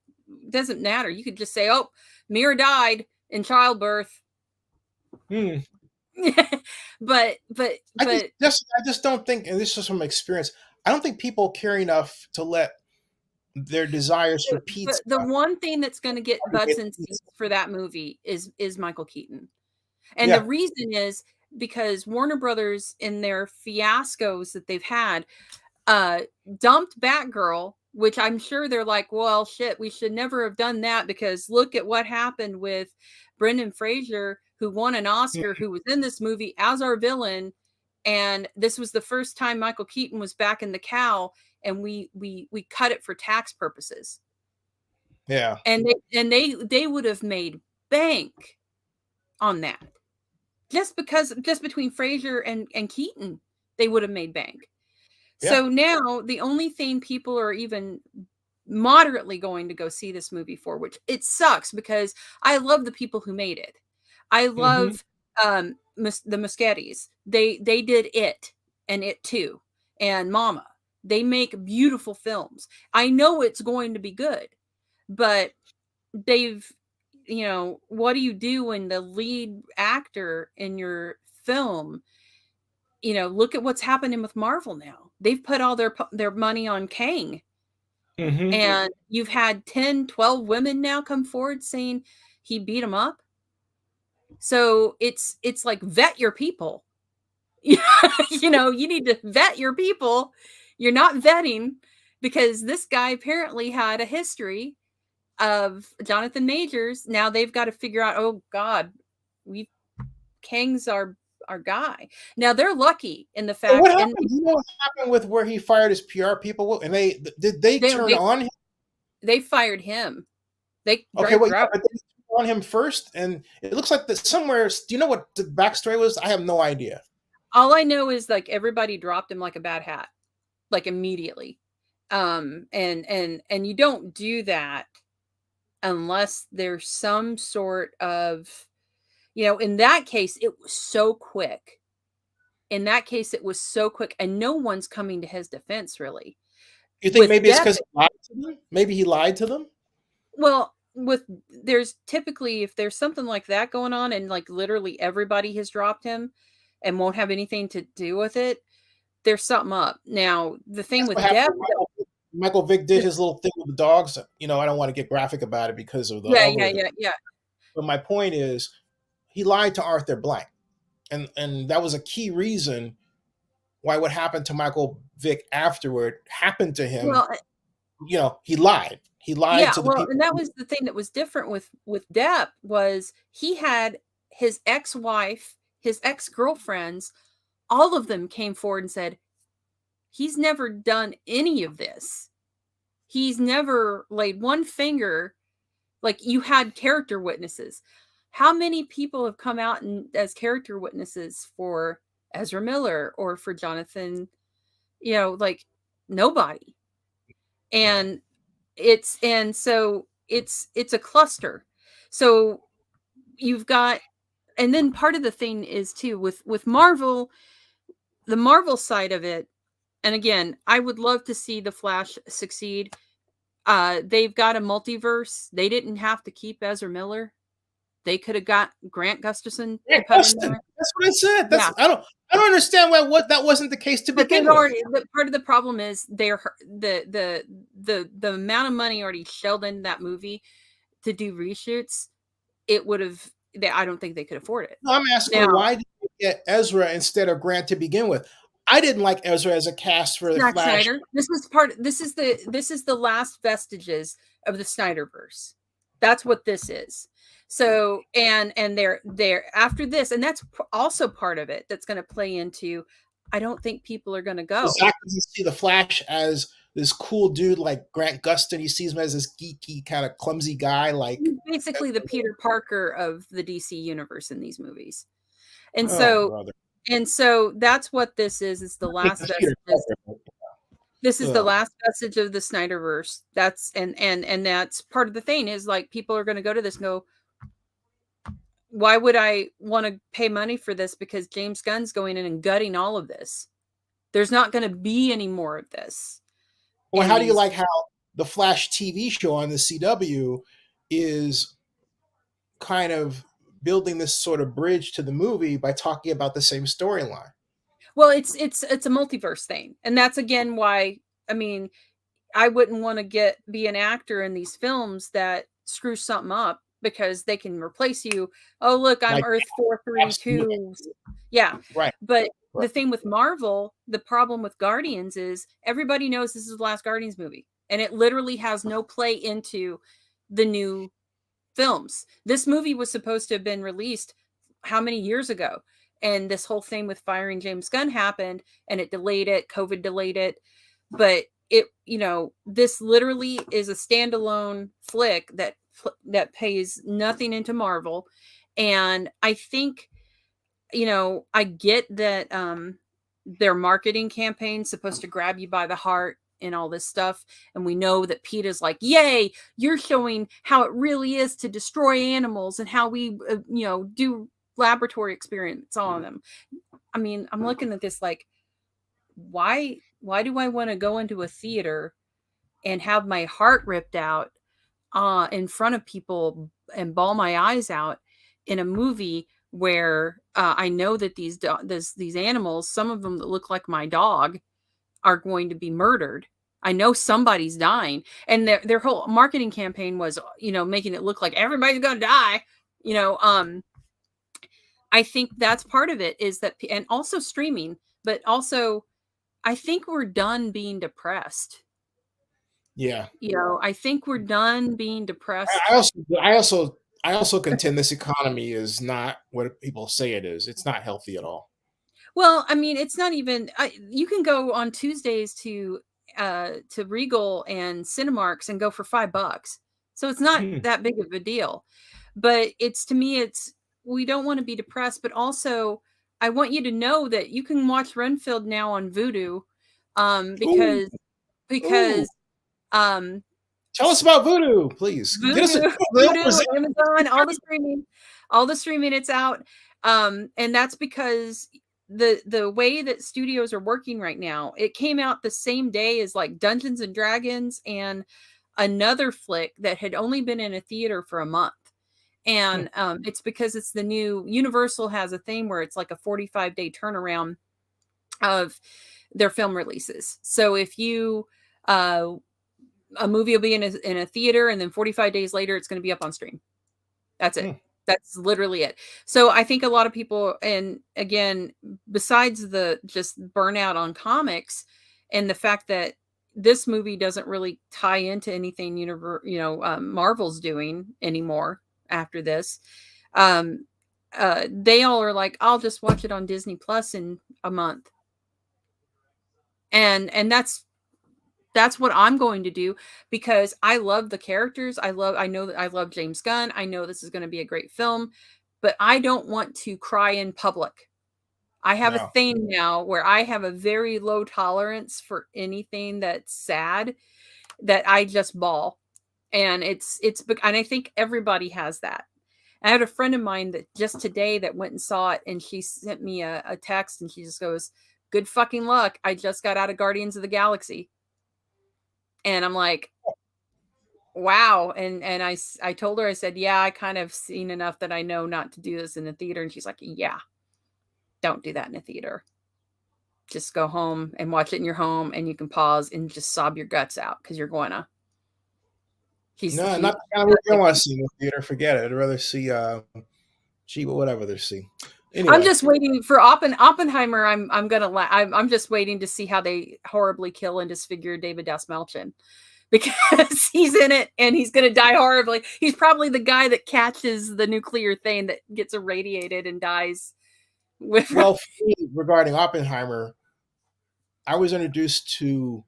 doesn't matter. You could just say, "Oh, Mira died in childbirth." but I just don't think, and this is from experience, I don't think people care enough to let their desires for pizza. The one thing that's going to get butts and seats for that movie is Michael Keaton, and the reason is because Warner Brothers, in their fiascos that they've had, dumped Batgirl, which I'm sure they're like, well, shit, we should never have done that, because look at what happened with Brendan Fraser, who won an Oscar, who was in this movie as our villain. And this was the first time Michael Keaton was back in the cowl, and we cut it for tax purposes. Yeah. And they would have made bank on that. Just between Fraser and Keaton, they would have made bank. Yeah. So now the only thing people are even moderately going to go see this movie for, which it sucks because I love the people who made it. I love the Muscattis. They did It and It Too and Mama. They make beautiful films. I know it's going to be good, but they've, what do you do when the lead actor in your film, look at what's happening with Marvel now. They've put all their money on Kang. And you've had 10, 12 women now come forward saying he beat them up. So it's like, vet your people. You need to vet your people. You're not vetting, because this guy apparently had a history of Jonathan Majors. Now they've got to figure out, oh God, Kang's our guy. Now they're lucky in the fact. What happened? Do you know what happened with where he fired his PR people? And they turn on him? They fired him. They on him first, and it looks like that somewhere. Do you know what the backstory was? I have no idea. All I know is like everybody dropped him like a bad hat, like immediately. And you don't do that unless there's some sort of, You know, in that case, it was so quick. In that case, it was so quick, and no one's coming to his defense, really. You think With maybe it's Depp, because he lied to them? Maybe he lied to them? well, there's typically, if there's something like that going on and like literally everybody has dropped him and won't have anything to do with it, there's something up. Now, the thing That's what with Depp, happened. Michael Vick did his little thing with the dogs. You know, I don't want to get graphic about it because of the algorithm. yeah. But my point is, he lied to Arthur Blank, and that was a key reason why what happened to Michael Vick afterward happened to him. Well, you know, he lied. He lied to the people. And that was the thing that was different with Depp, was he had his ex-wife, his ex-girlfriends, all of them came forward and said, he's never done any of this. He's never laid one finger. Like, you had character witnesses. How many people have come out as character witnesses for Ezra Miller or for Jonathan? You know, like, nobody. And it's a cluster. So you've got, and then part of the thing is too with Marvel, the Marvel side of it. And again, I would love to see the Flash succeed. They've got a multiverse. They didn't have to keep Ezra Miller. They could have got Grant Gustafson. That's what I said. I don't understand why that wasn't the case to begin with. But part of the problem is the amount of money already shelled into that movie to do reshoots. It would have. I don't think they could afford it. No, I'm asking why did they get Ezra instead of Grant to begin with? I didn't like Ezra as a cast for the Flash. Snyder. This is the last vestiges of the Snyderverse. That's what this is. So, and they're after this, and that's also part of it that's going to play into, I don't think people are going to go. Zach doesn't see the Flash as this cool dude like Grant Gustin. He sees him as this geeky, kind of clumsy guy. Like, he's basically the Peter Parker of the DC universe in these movies. And so that's what this is. It's the last vestige. This is the last vestige of the Snyderverse. That's and that's part of the thing, is like, people are going to go to this and go, why would I want to pay money for this? Because James Gunn's going in and gutting all of this. There's not going to be any more of this. Well, how do you like how the Flash TV show on the CW is kind of building this sort of bridge to the movie by talking about the same storyline? Well, it's a multiverse thing. And that's, again, why, I mean, I wouldn't want to be an actor in these films that screw something up, because they can replace you. Oh, look, I'm like, Earth 432. Yeah. Right. But the thing with Marvel, the problem with Guardians is everybody knows this is the last Guardians movie, and it literally has no play into the new films. This movie was supposed to have been released how many years ago? And this whole thing with firing James Gunn happened, and it delayed it. COVID delayed it. But it, you know, this literally is a standalone flick that pays nothing into Marvel. And I think, you know, I get that their marketing campaign's supposed to grab you by the heart and all this stuff. And we know that PETA's like, yay, you're showing how it really is to destroy animals and how we, you know, do laboratory experiments on them. I mean, I'm looking at this like, why do I want to go into a theater and have my heart ripped out in front of people and bawl my eyes out in a movie where I know that these animals, some of them that look like my dog, are going to be murdered. I know somebody's dying, and their whole marketing campaign was, you know, making it look like everybody's going to die. You know, I think that's part of it, is that, and also streaming, but also I think we're done being depressed. Yeah. You know, I think we're done being depressed. I also contend this economy is not what people say it is. It's not healthy at all. Well, I mean, it's not even, you can go on Tuesdays to Regal and Cinemarks and go for $5. So it's not that big of a deal. But it's, to me, we don't want to be depressed, but also I want you to know that you can watch Renfield now on Vudu, because Tell us about Voodoo, please. Voodoo, Get us Voodoo, Amazon, all the streaming, it's out. And that's because the way that studios are working right now, it came out the same day as like Dungeons and Dragons and another flick that had only been in a theater for a month. And it's because it's the new Universal has a thing where it's like a 45-day turnaround of their film releases. So if you a movie will be in a theater, and then 45 days later it's going to be up on stream. That's it. That's literally it. So I think a lot of people, and again, besides the just burnout on comics and the fact that this movie doesn't really tie into anything Marvel's doing anymore after this, they all are like, I'll just watch it on Disney Plus in a month. And that's what I'm going to do, because I love the characters. I know that I love James Gunn. I know this is going to be a great film, but I don't want to cry in public. I have a thing now where I have a very low tolerance for anything that's sad, that I just bawl. And and I think everybody has that. I had a friend of mine that just today that went and saw it, and she sent me a text, and she just goes, "Good fucking luck. I just got out of Guardians of the Galaxy." And I'm like, wow. And I told her, I said, yeah, I kind of seen enough that I know not to do this in the theater. And she's like, yeah, don't do that in a theater. Just go home and watch it in your home, and you can pause and just sob your guts out, because you're going to. Not the kind of movie I want to see in the theater. Forget it. I'd rather see whatever they see. Anyway. I'm just waiting for Oppenheimer. I'm just waiting to see how they horribly kill and disfigure David Dastmalchian, because he's in it and he's going to die horribly. He's probably the guy that catches the nuclear thing that gets irradiated and dies. Well, for me, regarding Oppenheimer, I was introduced to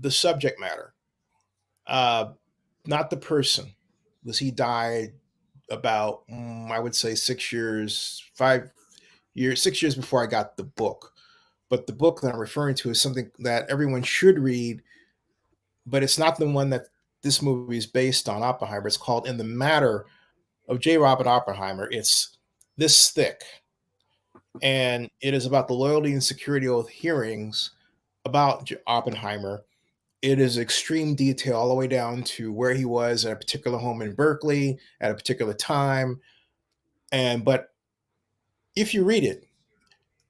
the subject matter, not the person, because he died about, I would say 6 years before I got the book. But the book that I'm referring to is something that everyone should read, but it's not the one that this movie is based on, Oppenheimer. It's called In the Matter of J. Robert Oppenheimer. It's this thick, and it is about the loyalty and security oath hearings about Oppenheimer. It is extreme detail all the way down to where he was at a particular home in Berkeley at a particular time. But if you read it,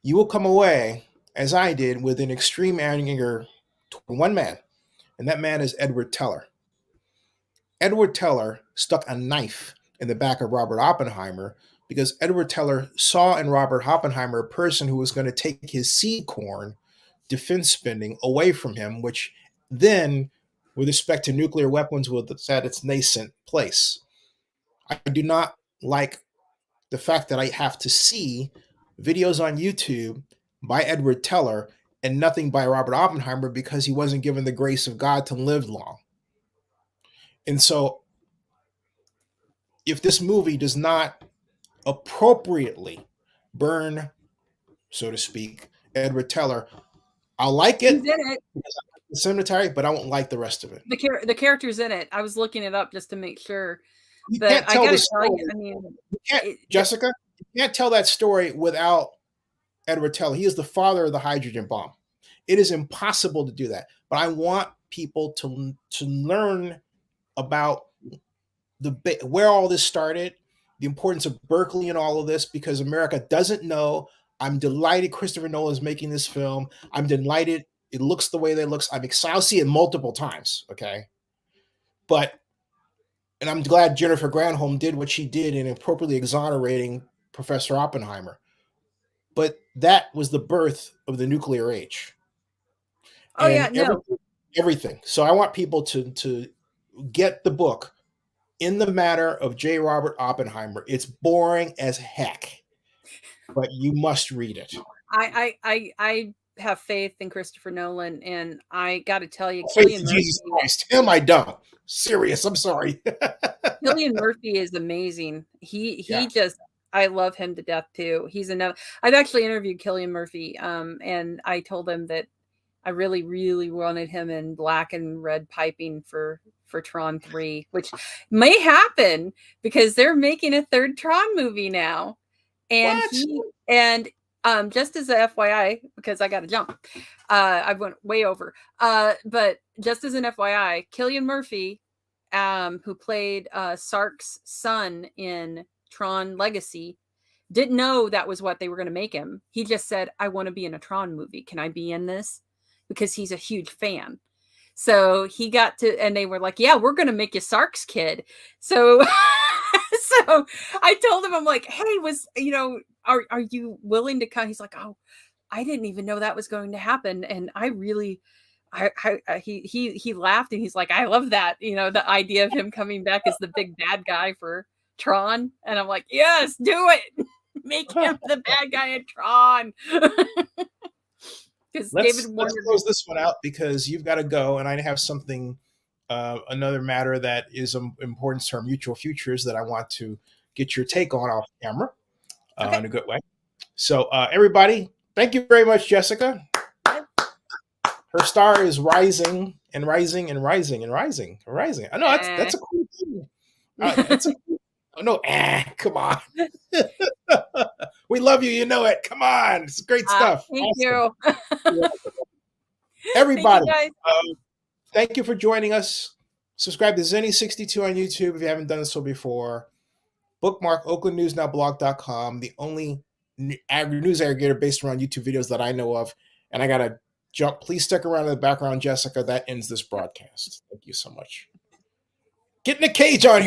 you will come away, as I did, with an extreme anger toward one man, and that man is Edward Teller. Edward Teller stuck a knife in the back of Robert Oppenheimer because Edward Teller saw in Robert Oppenheimer a person who was going to take his seed corn defense spending away from him, which then, with respect to nuclear weapons, was at its nascent place. I do not like the fact that I have to see videos on YouTube by Edward Teller and nothing by Robert Oppenheimer because he wasn't given the grace of God to live long. And so, if this movie does not appropriately burn, so to speak, Edward Teller, I'll like it. He's in it. The cemetery, but I won't like the rest of it. The character's in it. I was looking it up just to make sure. You but can't tell I gotta the story. tell you, I mean, Jessica, you can't tell that story without Edward Teller. He is the father of the hydrogen bomb. It is impossible to do that. But I want people to learn about where all this started, the importance of Berkeley and all of this, because America doesn't know. I'm delighted Christopher Nolan is making this film. I'm delighted it looks the way that it looks. I'm excited. I'll see it multiple times, okay? And I'm glad Jennifer Granholm did what she did in appropriately exonerating Professor Oppenheimer. But that was the birth of the nuclear age. Oh, and yeah, no. Everything. So I want people to get the book In the Matter of J. Robert Oppenheimer. It's boring as heck, but you must read it. I have faith in Christopher Nolan, and I got to tell you, Jesus Christ, him I don't. Serious, I'm sorry. Cillian Murphy is amazing. He just, I love him to death too. He's another. I've actually interviewed Cillian Murphy, and I told him that I really, really wanted him in black and red piping for Tron 3, which may happen because they're making a third Tron movie now. And just as a FYI, because I got to jump, I went way over. But just as an FYI, Cillian Murphy, who played Sark's son in Tron Legacy, didn't know that was what they were going to make him. He just said, I want to be in a Tron movie. Can I be in this? Because he's a huge fan. So he got to, and they were like, yeah, we're going to make you Sark's kid. So, so I told him, I'm like, hey, are you willing to come? He's like, oh, I didn't even know that was going to happen. And I really, he laughed and he's like, I love that, the idea of him coming back as the big bad guy for Tron. And I'm like, yes, do it. Make him the bad guy in Tron. Let's close this one out because you've got to go, and I have something, another matter that is important to our mutual futures that I want to get your take on off camera in a good way. So, everybody, thank you very much, Jessica. Her star is rising and rising and rising and rising and rising. I know that's a cool thing. Come on. We love you. You know it. Come on. It's great stuff. Thank you. Everybody, thank you for joining us. Subscribe to Zennie62 on YouTube if you haven't done so before. Bookmark oaklandnewsnowblog.com, the only news aggregator based around YouTube videos that I know of. And I got to jump. Please stick around in the background, Jessica. That ends this broadcast. Thank you so much. Get in the cage on here.